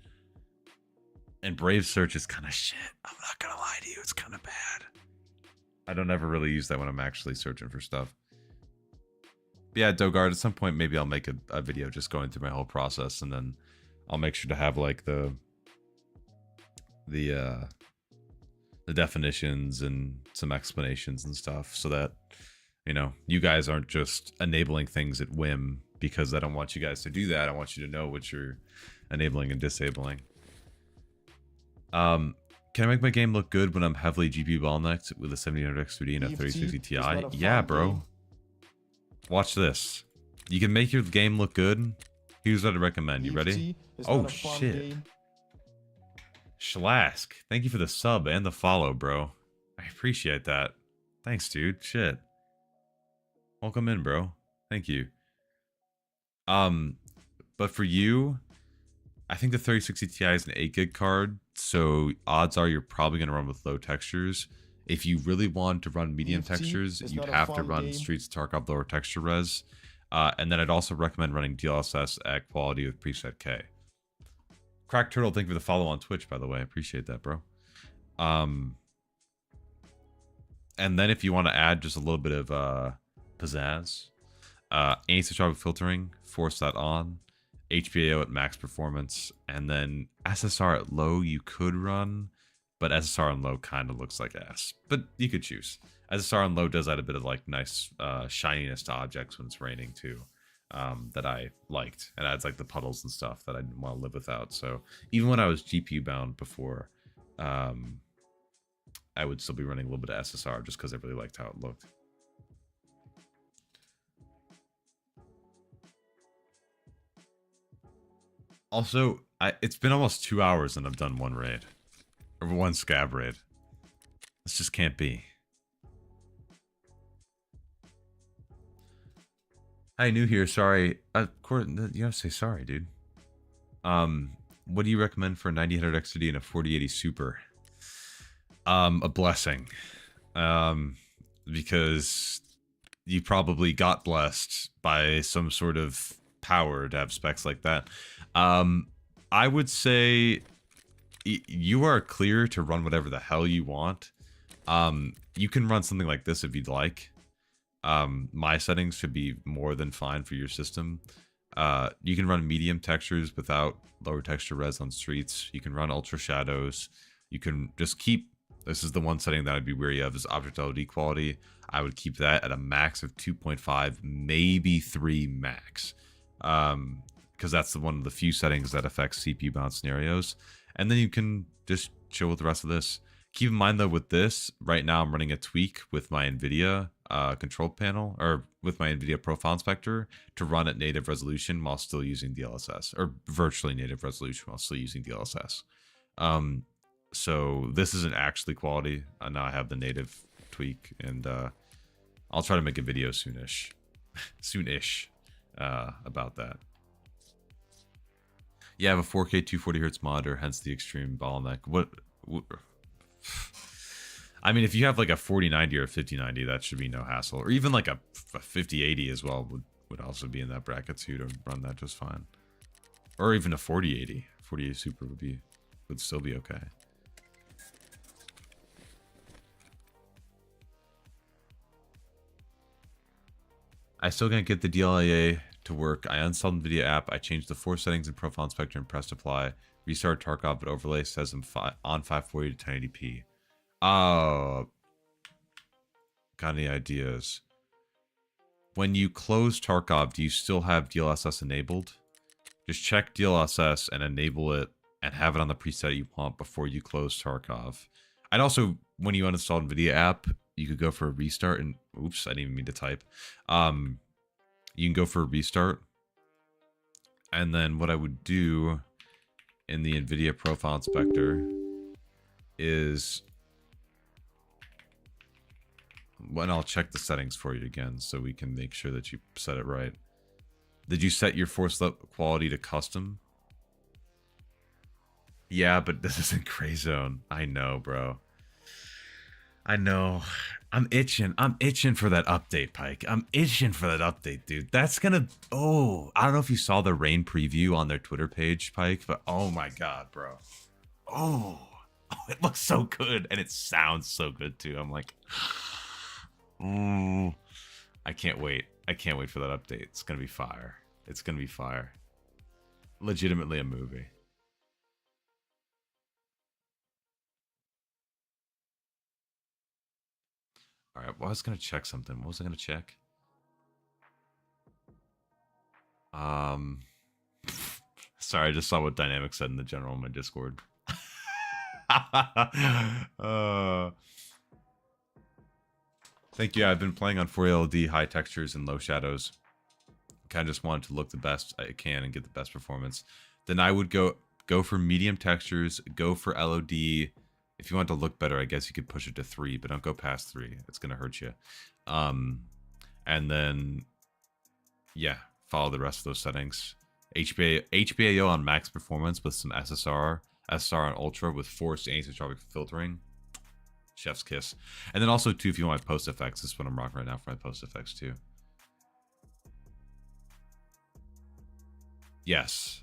And Brave search is kind of shit. I'm not gonna lie to you, it's kind of bad. I don't ever really use that when I'm actually searching for stuff. But yeah, Dogard, at some point maybe I'll make a video just going through my whole process, and then I'll make sure to have like the definitions and some explanations and stuff, so that, you know, you guys aren't just enabling things at whim, because I don't want you guys to do that. I want you to know what you're enabling and disabling. Can I make my game look good when I'm heavily GPU bottlenecked with a 7000X3D and a 3060 Ti? Yeah, bro. Watch this. You can make your game look good. Here's what I recommend. You ready? Oh, shit. Schlask, thank you for the sub and the follow, bro. I appreciate that. Thanks, dude. Shit. Welcome in, bro. Thank you. But for you, I think the 3060 Ti is an 8 gig card, so odds are you're probably going to run with low textures. If you really want to run medium textures, you'd have to run Streets Tarkov lower texture res. And then I'd also recommend running DLSS at quality with preset K. Crack Turtle, thank you for the follow on Twitch, by the way. I appreciate that, bro. And then if you want to add just a little bit of pizzazz, anisotropic filtering, force that on, HBAO at max performance, and then SSR at low you could run, but SSR on low kind of looks like ass. But you could choose. SSR on low does add a bit of like nice shininess to objects when it's raining too. That I liked. It adds like the puddles and stuff that I didn't want to live without. So even when I was GPU bound before, I would still be running a little bit of SSR just because I really liked how it looked. Also, it's been almost 2 hours and I've done one raid. Or one scab raid. This just can't be. Hi, new here. Sorry. You have to say sorry, dude. What do you recommend for a 9000 XD and a 4080 Super? A blessing. Because you probably got blessed by some sort of power to have specs like that. I would say you are clear to run whatever the hell you want. You can run something like this if you'd like. My settings should be more than fine for your system. You can run medium textures without lower texture res on streets. You can run ultra shadows. You can just keep, this is the one setting that I'd be wary of, is object LOD quality. I would keep that at a max of 2.5, maybe 3 max. Because that's one of the few settings that affects CPU bound scenarios. And then you can just chill with the rest of this. Keep in mind though, with this, right now I'm running a tweak with my Nvidia control panel, or with my Nvidia profile inspector, to run at native resolution while still using DLSS, or virtually native resolution while still using DLSS. So this isn't actually quality. Now I have the native tweak, and I'll try to make a video soonish. soon-ish about that. Yeah, I have a 4K 240 hertz monitor, hence the extreme bottleneck. What I mean, if you have like a 4090 or a 5090, that should be no hassle. Or even like a 5080 as well would also be in that bracket too to run that just fine. Or even a 4080. 4080 Super would still be okay. I still can't get the DLIA to work. I uninstalled the Nvidia app. I changed the 4 settings in profile inspector and pressed apply. Restart Tarkov, but overlay says I'm on 540 to 1080p. Got any ideas? When you close Tarkov, do you still have DLSS enabled? Just check DLSS and enable it and have it on the preset you want before you close Tarkov. And also, when you uninstall Nvidia app, you could go for a restart and oops, I didn't even mean to type. You can go for a restart. And then what I would do in the Nvidia profile inspector is when I'll check the settings for you again so we can make sure that you set it right. Did you set your force quality to custom? Yeah, but this isn't gray zone. I know, bro. I know. I'm itching for that update, Pike. I'm itching for that update, dude. That's gonna... Oh, I don't know if you saw the rain preview on their Twitter page, Pike, but oh my god, bro. Oh, it looks so good, and it sounds so good, too. I'm like... I can't wait. I can't wait for that update. It's gonna be fire. It's gonna be fire. Legitimately a movie. All right, well, I was gonna check something. What was I gonna check? Sorry, I just saw what Dynamic said in the general in my Discord. Thank you. I've been playing on 4LOD, high textures and low shadows. Kind of just wanted to look the best I can and get the best performance. Then I would go for medium textures, go for LOD. If you want to look better, I guess you could push it to 3, but don't go past 3. It's going to hurt you. And then, yeah, follow the rest of those settings. HBAO on max performance with some SSR on ultra with forced anisotropic filtering. Chef's kiss. And then also, too, if you want my post effects, this is what I'm rocking right now for my post effects, too. Yes.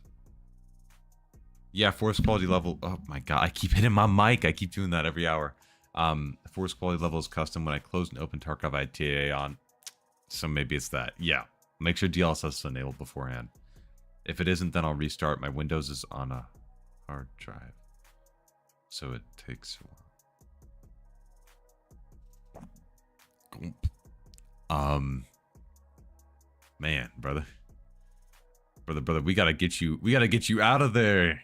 Yeah, force quality level. Oh my god, I keep hitting my mic. I keep doing that every hour. Force quality level is custom. When I close and open Tarkov, I had TAA on. So maybe it's that. Yeah. Make sure DLSS is enabled beforehand. If it isn't, then I'll restart. My Windows is on a hard drive, so it takes a while. Man, brother, we gotta get you out of there.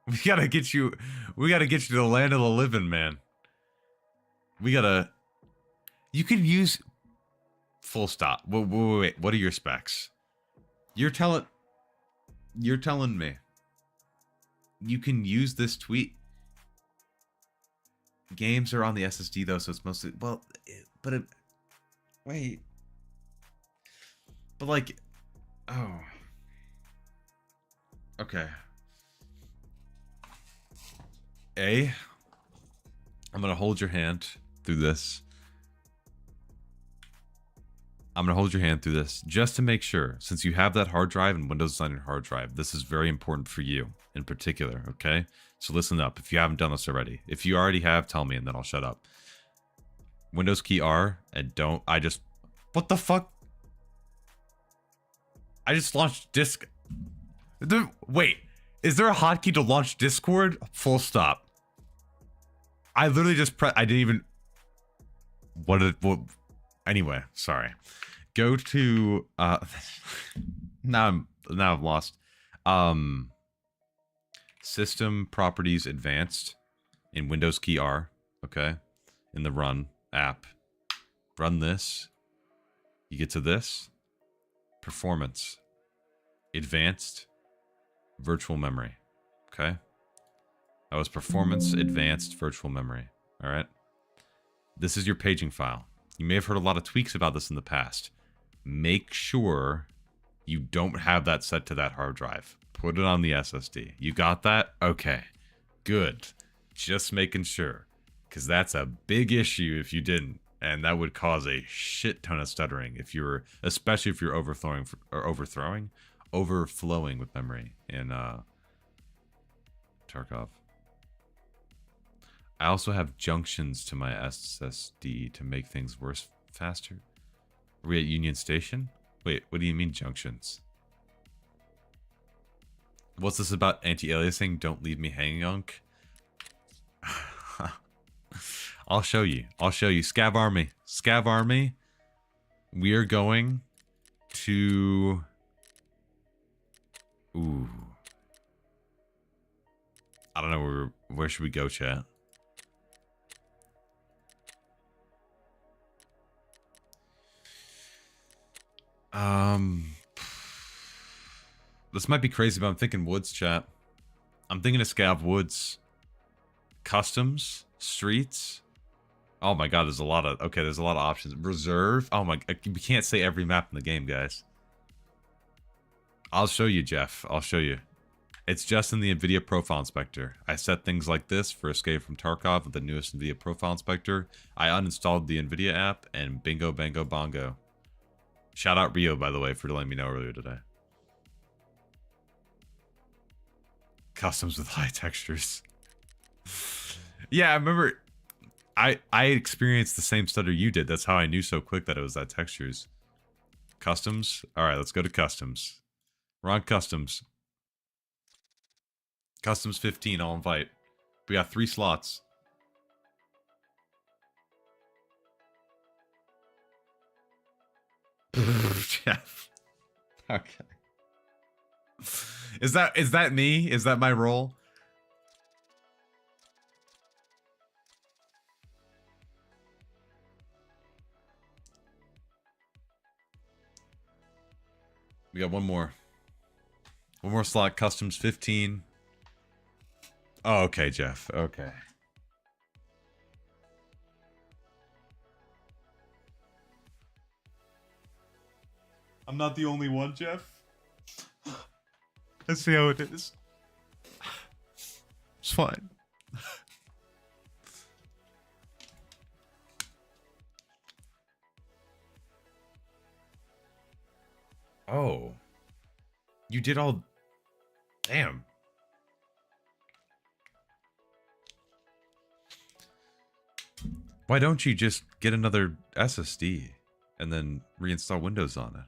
we gotta get you to the land of the living, man. You can use full stop. Wait, what are your specs? You're telling me you can use this tweet. Games are on the SSD though, so it's mostly, well, wait, but like, oh, okay. I'm gonna hold your hand through this. Just to make sure, since you have that hard drive and Windows is on your hard drive, this is very important for you in particular, okay? So listen up if you haven't done this already. If you already have, tell me and then I'll shut up. Windows key R and what the fuck? I just launched disk. Wait, is there a hotkey to launch Discord? Full stop. I literally just I didn't even, anyway, sorry. Go to, now I've lost. System Properties Advanced in Windows key R, okay? In the Run app. Run this. You get to this. Performance. Advanced. Virtual Memory, okay? That was Performance Advanced Virtual Memory, all right? This is your paging file. You may have heard a lot of tweaks about this in the past. make sure you don't have that set to that hard drive. Put it on the SSD. You got that? Okay, good. Just making sure, because that's a big issue if you didn't, and that would cause a shit ton of stuttering if you were, especially if you're overflowing with memory in Tarkov. I also have junctions to my SSD to make things worse faster. Are we at Union Station? Wait, what do you mean junctions? What's this about anti-aliasing? Don't leave me hanging, Unk. I'll show you. I'll show you. Scav Army. Scav Army. We are going to... Ooh. I don't know where should we go, chat? This might be crazy, but I'm thinking woods, chat. I'm thinking of Scav Woods. Customs, streets. Oh my god, there's a lot of options. Reserve. Oh my, we can't say every map in the game, guys. I'll show you, Jeff. I'll show you. It's just in the Nvidia Profile Inspector. I set things like this for Escape from Tarkov with the newest Nvidia Profile Inspector. I uninstalled the Nvidia app, and bingo, bango, bongo. Shout out Rio, by the way, for letting me know earlier today. Customs with high textures. Yeah, I remember I experienced the same stutter you did. That's how I knew so quick that it was that textures. Customs? Alright, let's go to customs. We're on customs. Customs 15, I'll invite. We got 3 slots. Jeff. Okay. Is that me? Is that my role? We got one more. One more slot, customs 15. Oh, okay, Jeff. Okay. I'm not the only one, Jeff. Let's see how it is. It's fine. Oh. You did all... Damn. Why don't you just get another SSD and then reinstall Windows on it?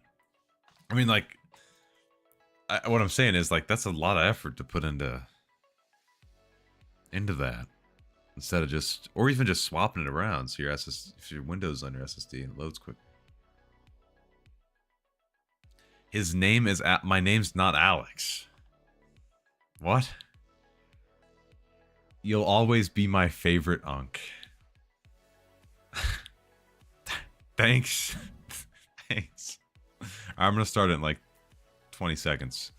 I mean, like... what I'm saying is, like, that's a lot of effort to put into that. Instead of just... Or even just swapping it around so your Windows on your SSD and it loads quick. His name is... My name's not Alex. What? You'll always be my favorite Unk. Thanks. Thanks. I'm gonna start in like 20 seconds.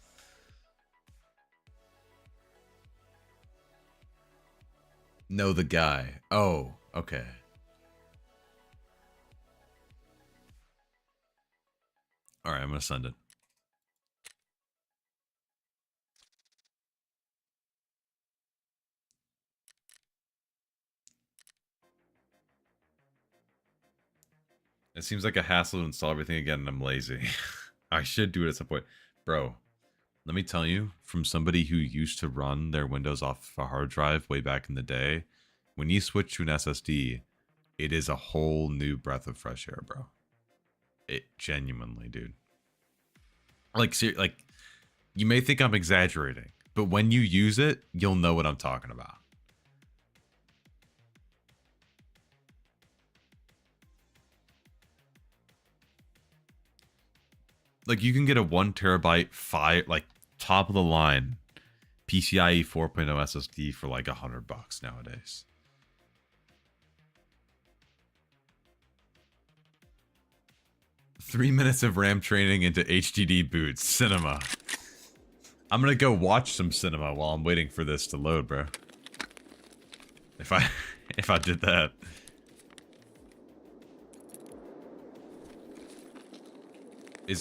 Know the guy. Oh, okay. Alright, I'm gonna send it. It seems like a hassle to install everything again, and I'm lazy. I should do it at some point. Bro, let me tell you, from somebody who used to run their Windows off a hard drive way back in the day, when you switch to an SSD, it is a whole new breath of fresh air, bro. It genuinely, dude. Like, you may think I'm exaggerating, but when you use it, you'll know what I'm talking about. Like, you can get a 1 terabyte like top of the line PCIe 4.0 SSD for like $100 nowadays. "3 minutes of RAM training into HDD boots. Cinema." I'm gonna go watch some cinema while I'm waiting for this to load, bro. If I did that.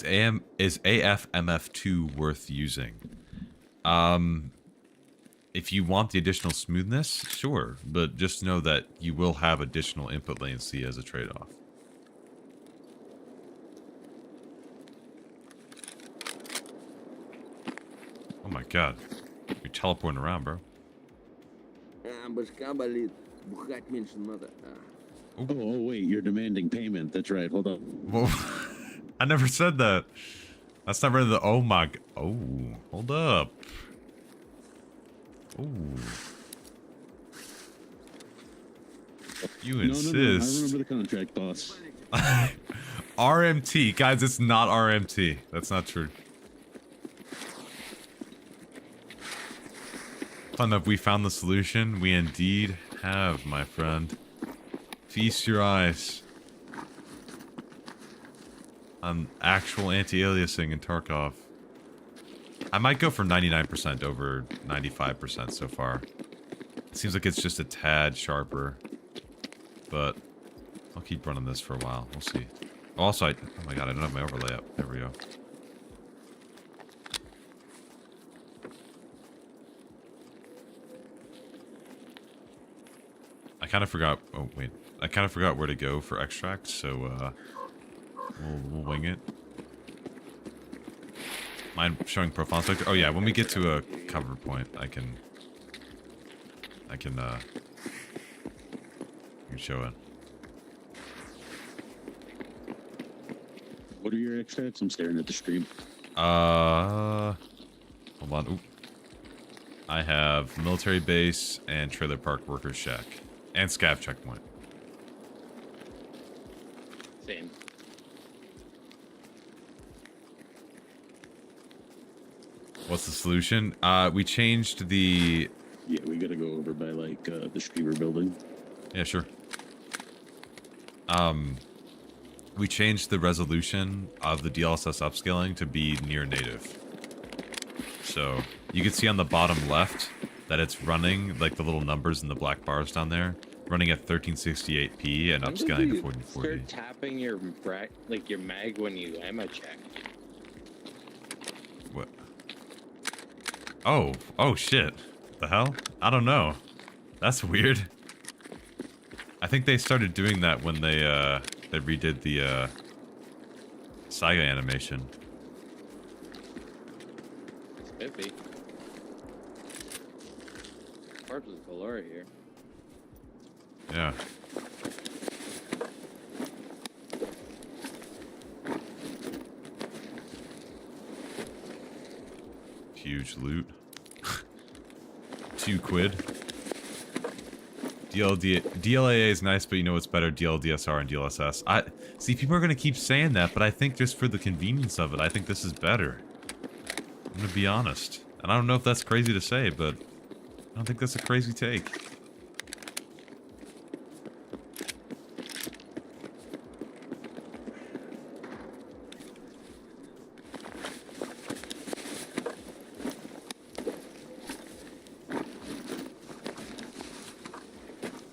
Is AFMF2 worth using? If you want the additional smoothness, sure, but just know that you will have additional input latency as a trade-off. Oh my god. You're teleporting around, bro. Oh, wait, you're demanding payment. That's right. Hold on. Whoa. I never said that. That's not really the oh my. Oh, hold up. Oh. You insist. No. I remember the contract, boss. RMT. Guys, it's not RMT. That's not true. Fun enough, we found the solution. We indeed have, my friend. Feast your eyes on actual anti-aliasing in Tarkov. I might go for 99% over 95% so far. It seems like it's just a tad sharper, but I'll keep running this for a while. We'll see. Also, oh my god, I don't have my overlay up. There we go. I kind of forgot. Oh wait, I kind of forgot where to go for extract, so we'll wing it. Mind showing profile inspector? Oh yeah, when we get to a cover point, I can show it. What are your extracts? I'm staring at the stream. Hold on. Oop. I have military base and trailer park workers shack and scav checkpoint. Same. What's the solution? We changed the... Yeah, we gotta go over by, like, the streamer building. Yeah, sure. We changed the resolution of the DLSS upscaling to be near native. So, you can see on the bottom left that it's running, like the little numbers in the black bars down there, running at 1368p and upscaling to 1440. Start tapping your your mag when you ammo check. What? Oh shit. The hell? I don't know. That's weird. I think they started doing that when they redid the Saga animation. Spiffy. Parts of Valora here. Yeah. Huge loot. 2 quid. DLAA is nice, but you know what's better? DLDSR and DLSS. See, people are gonna keep saying that, but I think just for the convenience of it, I think this is better. I'm gonna be honest. And I don't know if that's crazy to say, but I don't think that's a crazy take.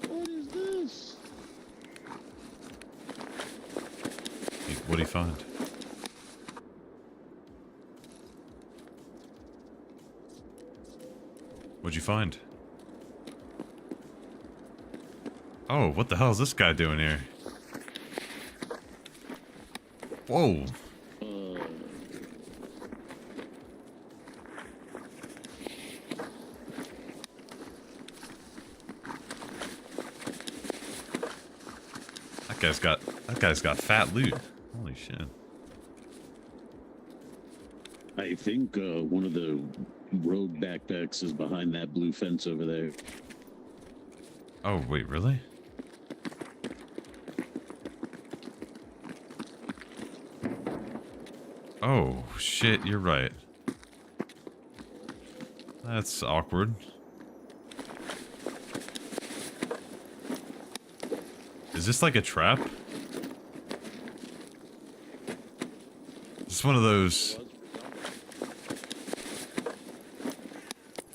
What is this? What do you find? What'd you find? Oh, what the hell is this guy doing here? Whoa. That guy's got fat loot. Holy shit. I think one of the road backpacks is behind that blue fence over there. Oh, wait, really? Oh, shit, you're right. That's awkward. Is this like a trap? Is this one of those...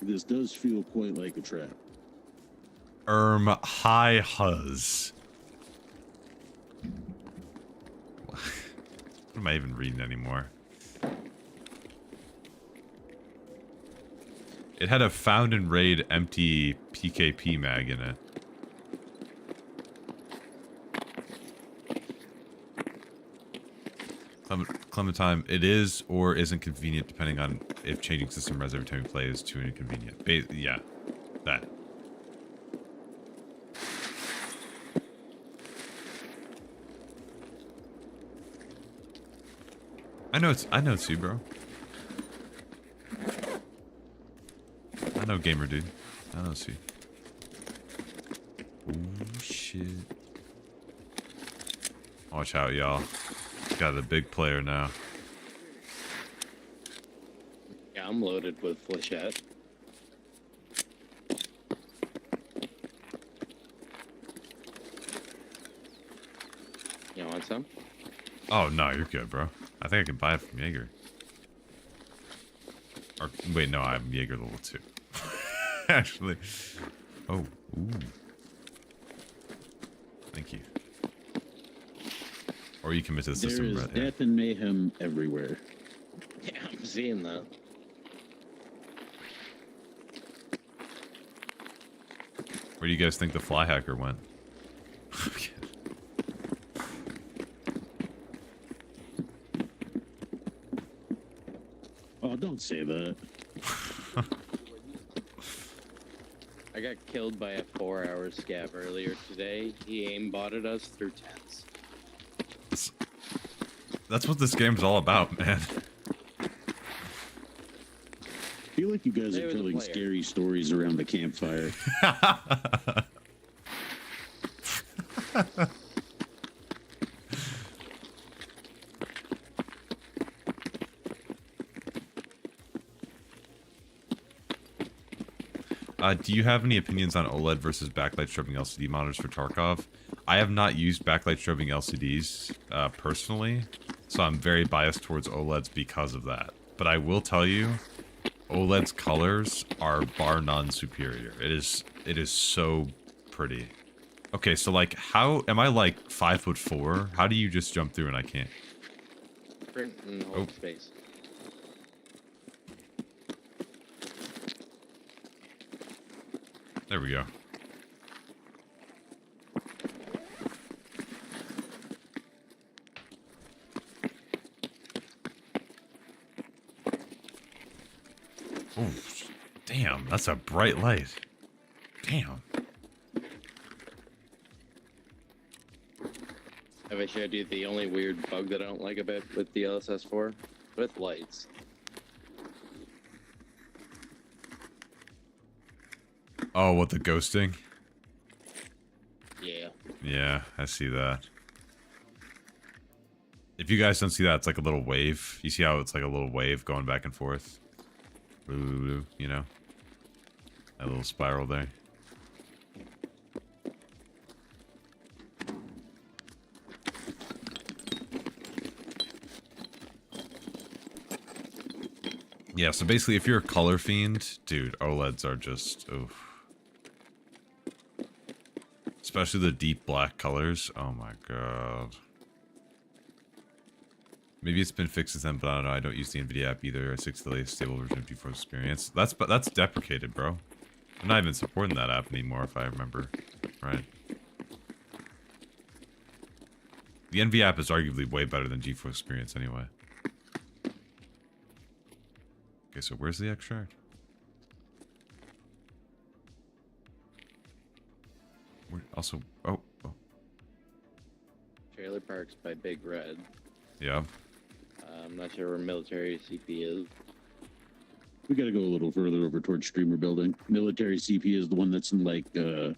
This does feel quite like a trap. High Huz. What am I even reading anymore? It had a found and raid empty PKP mag in it. Clementine, it is or isn't convenient depending on if changing system res every time you play is too inconvenient. Yeah, that. I know it's you, bro. I know gamer dude. I know it's you. Oh shit. Watch out, y'all. Got a big player now. Yeah, I'm loaded with flechette. You want some? Oh no, you're good, bro. I think I can buy it from Jaeger. Or wait, no, I'm Jaeger level 2. Actually. Oh, ooh. Thank you. Or you commit to the system. There is death and mayhem everywhere. Yeah, I'm seeing that. Where do you guys think the fly hacker went? Oh, don't say that. I got killed by a 4-hour scav earlier today. He aimbotted us through tents. That's what this game's all about, man. I feel like you guys are telling scary stories around the campfire. Do you have any opinions on OLED versus backlight strobing LCD monitors for Tarkov? I have not used backlight strobing LCDs personally, so I'm very biased towards OLEDs because of that. But I will tell you, OLED's colors are bar none superior. It is so pretty. Okay, so like, how am I like 5'4"? How do you just jump through and I can't? Print and hold space. There we go. Oh, damn, that's a bright light. Damn. Have I showed you the only weird bug that I don't like about with DLSS 4? With lights. Oh, what, the ghosting? Yeah. Yeah, I see that. If you guys don't see that, it's like a little wave. You see how it's like a little wave going back and forth? You know? That little spiral there. Yeah, so basically if you're a color fiend, dude, OLEDs are just, oof. Especially the deep black colors. Oh my god. Maybe it's been fixed since then, but I don't know. I don't use the Nvidia app either. I stick to the latest stable version of GeForce Experience. That's deprecated, bro. I'm not even supporting that app anymore, if I remember right. The Nvidia app is arguably way better than GeForce Experience anyway. Okay, so where's the extract? Also, oh. Trailer parks by Big Red. Yeah. I'm not sure where military CP is. We gotta go a little further over towards Streamer Building. Military CP is the one that's in like that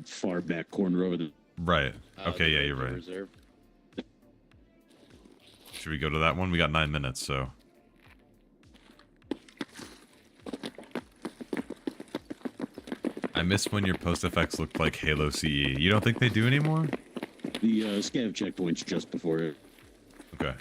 far back corner over the. Right. Okay, yeah, you're right. Reserve. Should we go to that one? We got 9 minutes, so. I miss when your post effects looked like Halo CE. You don't think they do anymore? The scav checkpoint's just before it. Okay.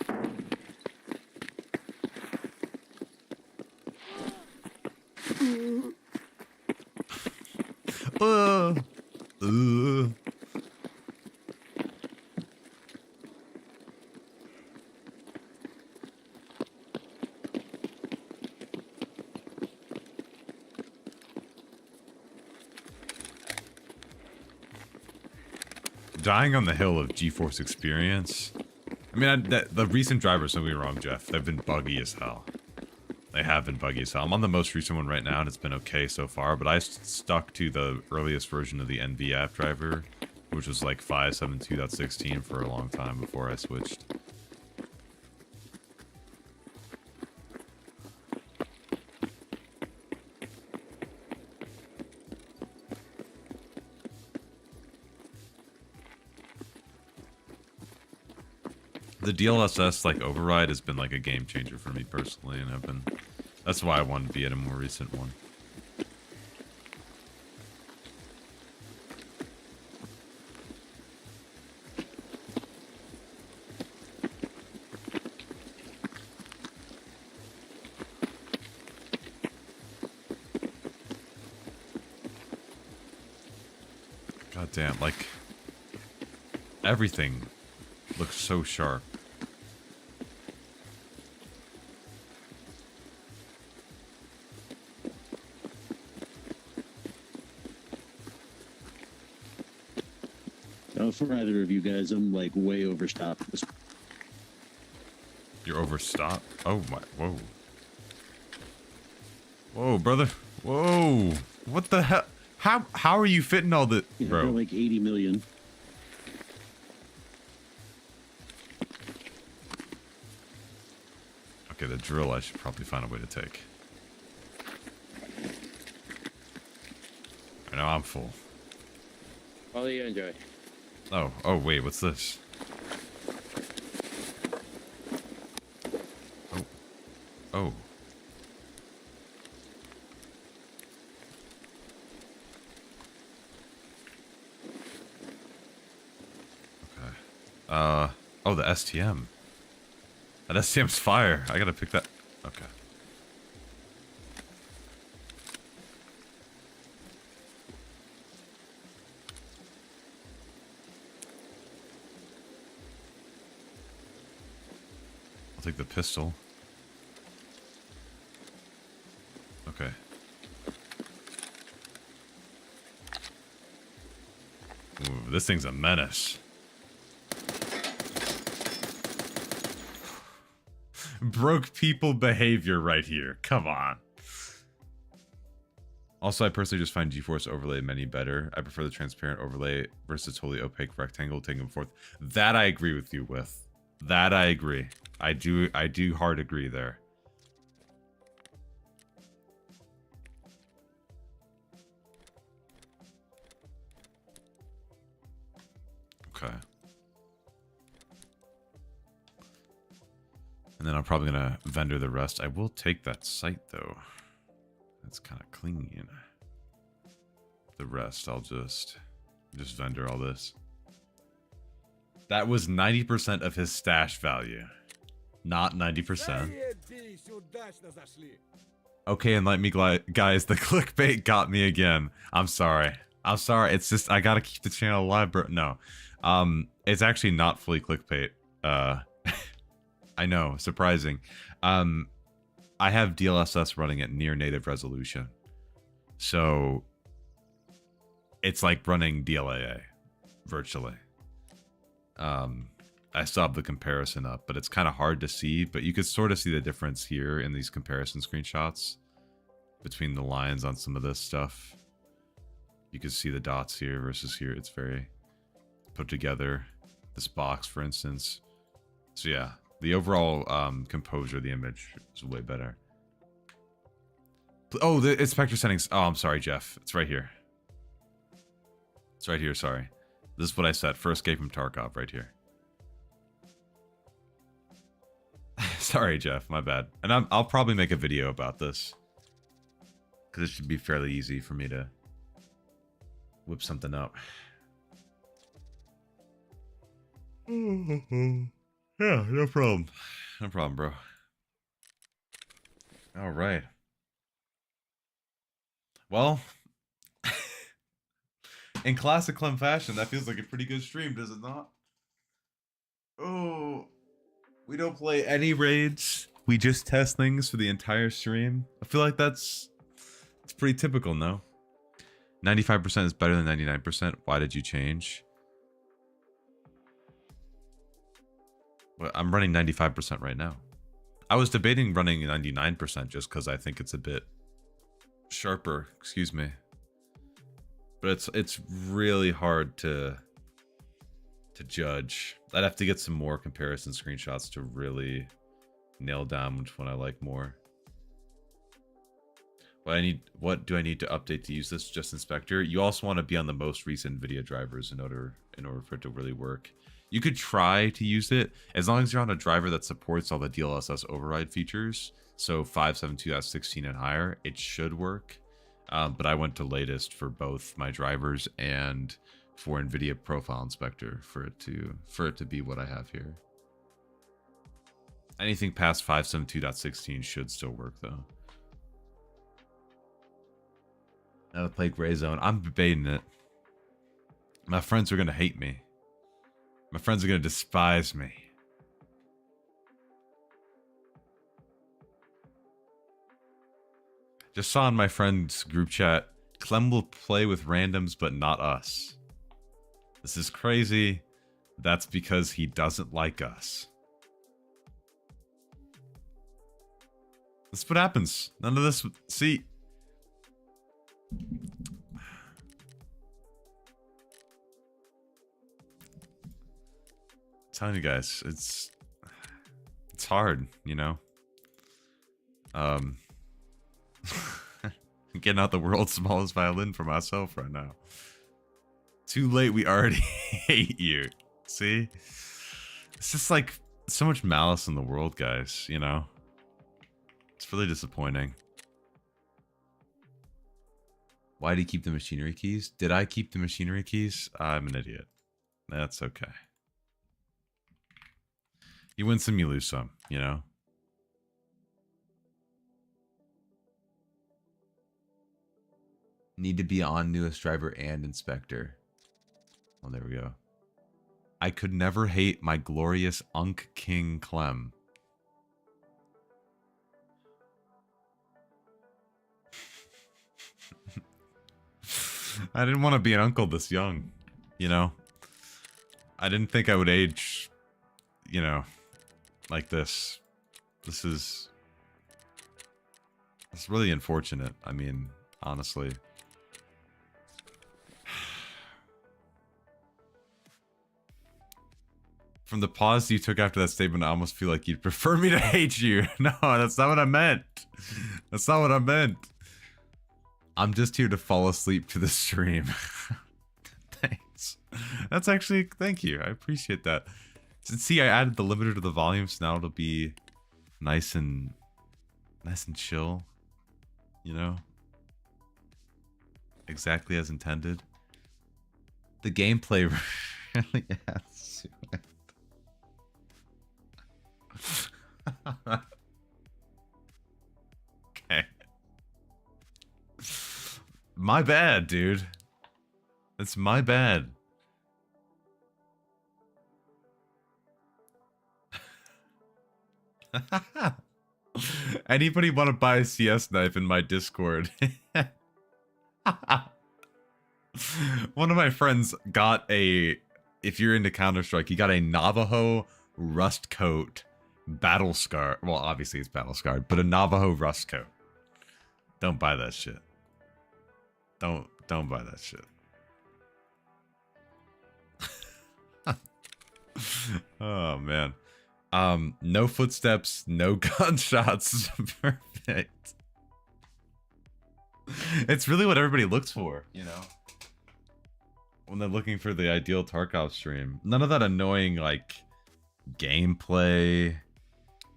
dying on the hill of GeForce experience. I mean, the recent drivers, don't get me wrong, Jeff, they've been buggy as hell. They have been buggy as hell. I'm on the most recent one right now, and it's been okay so far, but I stuck to the earliest version of the NVIDIA driver, which was like 5.7.2.16 for a long time before I switched. The DLSS like override has been like a game changer for me personally, and that's why I wanted to be at a more recent one. God damn, like everything looks so sharp. For either of you guys, I'm like way overstocked. You're overstocked? Oh my, whoa. Whoa, brother. Whoa. What the hell? How are you fitting all the... Yeah, bro. like 80 million. Okay, the drill I should probably find a way to take. I know I'm full. All you enjoy. Oh wait, what's this? Oh. Okay. Oh, the STM. That STM's fire. I gotta pick that. Okay. I'll take the pistol. Okay. Ooh, this thing's a menace. Broke people behavior right here. Come on. Also, I personally just find GeForce overlay many better. I prefer the transparent overlay versus totally opaque rectangle taken and forth. That I agree with you with. That I agree. I do hard agree there. Okay. And then I'm probably gonna vendor the rest. I will take that site though. That's kind of clean. The rest I'll just vendor all this. That was 90% of his stash value. Not 90%. Okay, enlighten me, guys. The clickbait got me again. I'm sorry. I'm sorry. It's just, I gotta keep the channel alive, bro. No. It's actually not fully clickbait. I know, surprising. I have DLSS running at near native resolution. So, it's like running DLAA, virtually. I still have the comparison up, but it's kind of hard to see, but you could sort of see the difference here in these comparison screenshots between the lines on some of this stuff. You can see the dots here versus here. It's very put together. This box, for instance. So yeah, the overall composure of the image is way better. Oh, the inspector settings. Oh, I'm sorry, Jeff. It's right here. It's right here, sorry. This is what I set. First gave from Tarkov, right here. Sorry, Jeff. My bad. And I'll probably make a video about this. Because it should be fairly easy for me to whip something up. Yeah, no problem. No problem, bro. All right. Well, in classic Clem fashion, that feels like a pretty good stream, does it not? Oh, we don't play any raids. We just test things for the entire stream. I feel like it's pretty typical, no? 95% is better than 99%. Why did you change? Well, I'm running 95% right now. I was debating running 99% just because I think it's a bit sharper, excuse me. But it's really hard to judge. I'd have to get some more comparison screenshots to really nail down which one I like more. What do I need to update to use this? Just Inspector. You also want to be on the most recent Nvidia drivers in order for it to really work. You could try to use it as long as you're on a driver that supports all the DLSS override features. So 572.16 and higher, it should work. But I went to latest for both my drivers and for Nvidia Profile Inspector for it to be what I have here. Anything past 572.16 should still work though. Now to play Gray Zone, I'm debating it. My friends are gonna hate me. My friends are gonna despise me. Just saw in my friend's group chat, Clem will play with randoms, but not us. This is crazy. That's because he doesn't like us. That's what happens. None of this. See. I'm telling you guys, it's hard, you know. Getting out the world's smallest violin for myself right now. Too late, we already hate you. See? It's just like so much malice in the world, guys, you know? It's really disappointing. Why do you keep the machinery keys? Did I keep the machinery keys? I'm an idiot. That's okay. You win some, you lose some, you know? Need to be on newest driver and inspector. Oh, there we go. I could never hate my glorious Unk King Clem. I didn't want to be an uncle this young, you know? I didn't think I would age, you know, like this. It's really unfortunate. I mean, honestly. From the pause you took after that statement, I almost feel like you'd prefer me to hate you. No, that's not what I meant. That's not what I meant. I'm just here to fall asleep to the stream. Thanks. That's actually, thank you. I appreciate that. See, I added the limiter to the volume, so now it'll be nice and chill. You know? Exactly as intended. The gameplay really adds to it. Okay. My bad, dude. It's my bad. Anybody want to buy a CS knife in my Discord? One of my friends got a, if you're into Counter-Strike, he got a Navajo rust coat battle scar. Well, obviously it's battle scarred, but a Navajo rust coat. Don't buy that shit. Don't buy that shit. Oh man. No footsteps, no gunshots. Perfect. It's really what everybody looks for, you know, when they're looking for the ideal Tarkov stream. None of that annoying like gameplay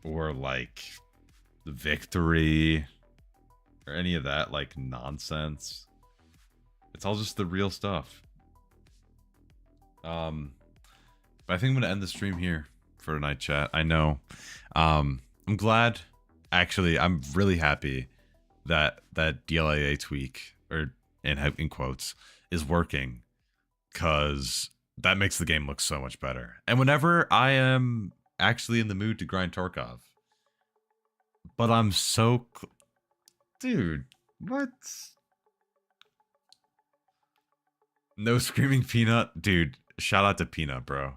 or like victory or any of that like nonsense. It's all just the real stuff. But I think I'm gonna end the stream here for tonight, chat. I know. I'm glad. Actually, I'm really happy that that DLAA tweak, or in quotes, is working, because that makes the game look so much better. And whenever I am actually in the mood to grind Tarkov, but I'm so, dude, what? No screaming Peanut, dude. Shout out to Peanut, bro.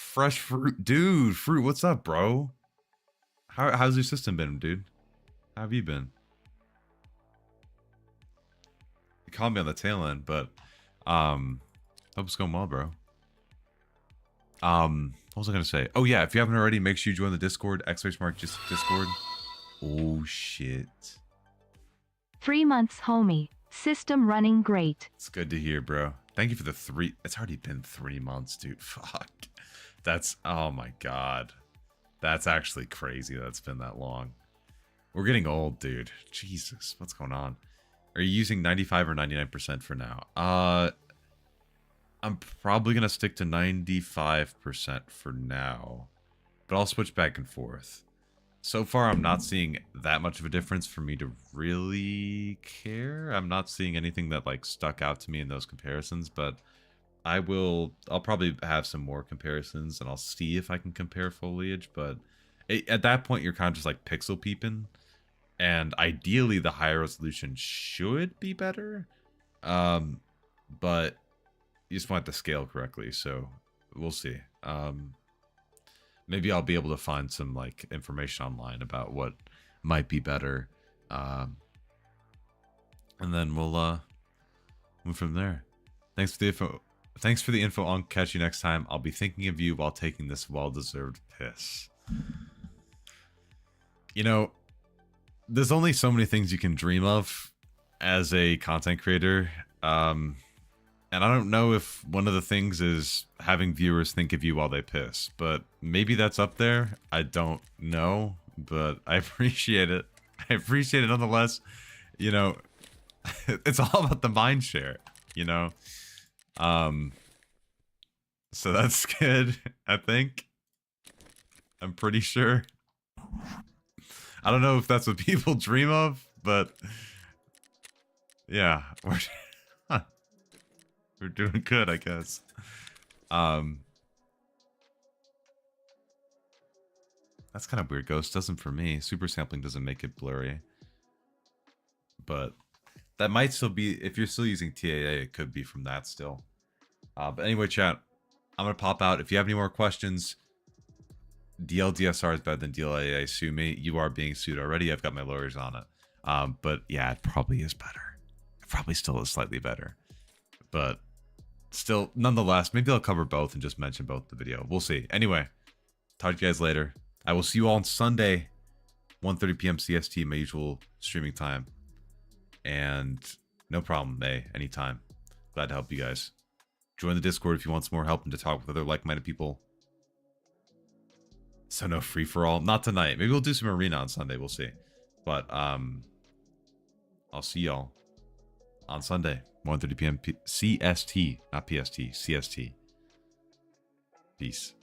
Fresh fruit, dude. Fruit, what's up, bro? How's your system been, dude? How have you been? You called me on the tail end, but hope it's going well, bro. What was I gonna say? Oh yeah, if you haven't already, make sure you join the Discord. !Mark just Discord. Oh shit. 3 months, homie. System running great. It's good to hear, bro. Thank you for the 3. It's already been 3 months, dude. Fuck. That's, oh my god. That's actually crazy that it's been that long. We're getting old, dude. Jesus, what's going on? Are you using 95 or 99% for now? I'm probably gonna stick to 95% for now, but I'll switch back and forth. So far, I'm not seeing that much of a difference for me to really care. I'm not seeing anything that like stuck out to me in those comparisons, but I'll probably have some more comparisons and I'll see if I can compare foliage, but at that point you're kind of just like pixel peeping, and ideally the higher resolution should be better, but you just want to scale correctly, so we'll see. Maybe I'll be able to find some like information online about what might be better, and then we'll move from there. Thanks for the info. Thanks for the info. I'll catch you next time. I'll be thinking of you while taking this well-deserved piss. You know, there's only so many things you can dream of as a content creator. And I don't know if one of the things is having viewers think of you while they piss, but maybe that's up there. I don't know, but I appreciate it. I appreciate it nonetheless. You know, it's all about the mind share, you know? So that's good, I think. I'm pretty sure. I don't know if that's what people dream of, but yeah, we're doing good, I guess. That's kind of weird. Ghost doesn't for me. Super sampling doesn't make it blurry. But that might still be, if you're still using TAA, it could be from that still. But anyway, chat, I'm going to pop out. If you have any more questions, DLDSR is better than DLAA. Sue me. You are being sued already. I've got my lawyers on it. But yeah, it probably is better. It probably still is slightly better. But still, nonetheless, maybe I'll cover both and just mention both in the video. We'll see. Anyway, talk to you guys later. I will see you all on Sunday, 1:30 p.m. CST, my usual streaming time. And no problem, anytime. Glad to help you guys. Join the Discord if you want some more help and to talk with other like-minded people. So no free-for-all. Not tonight. Maybe we'll do some arena on Sunday. We'll see. But I'll see y'all on Sunday, 1:30 p.m. CST, not PST, CST. Peace.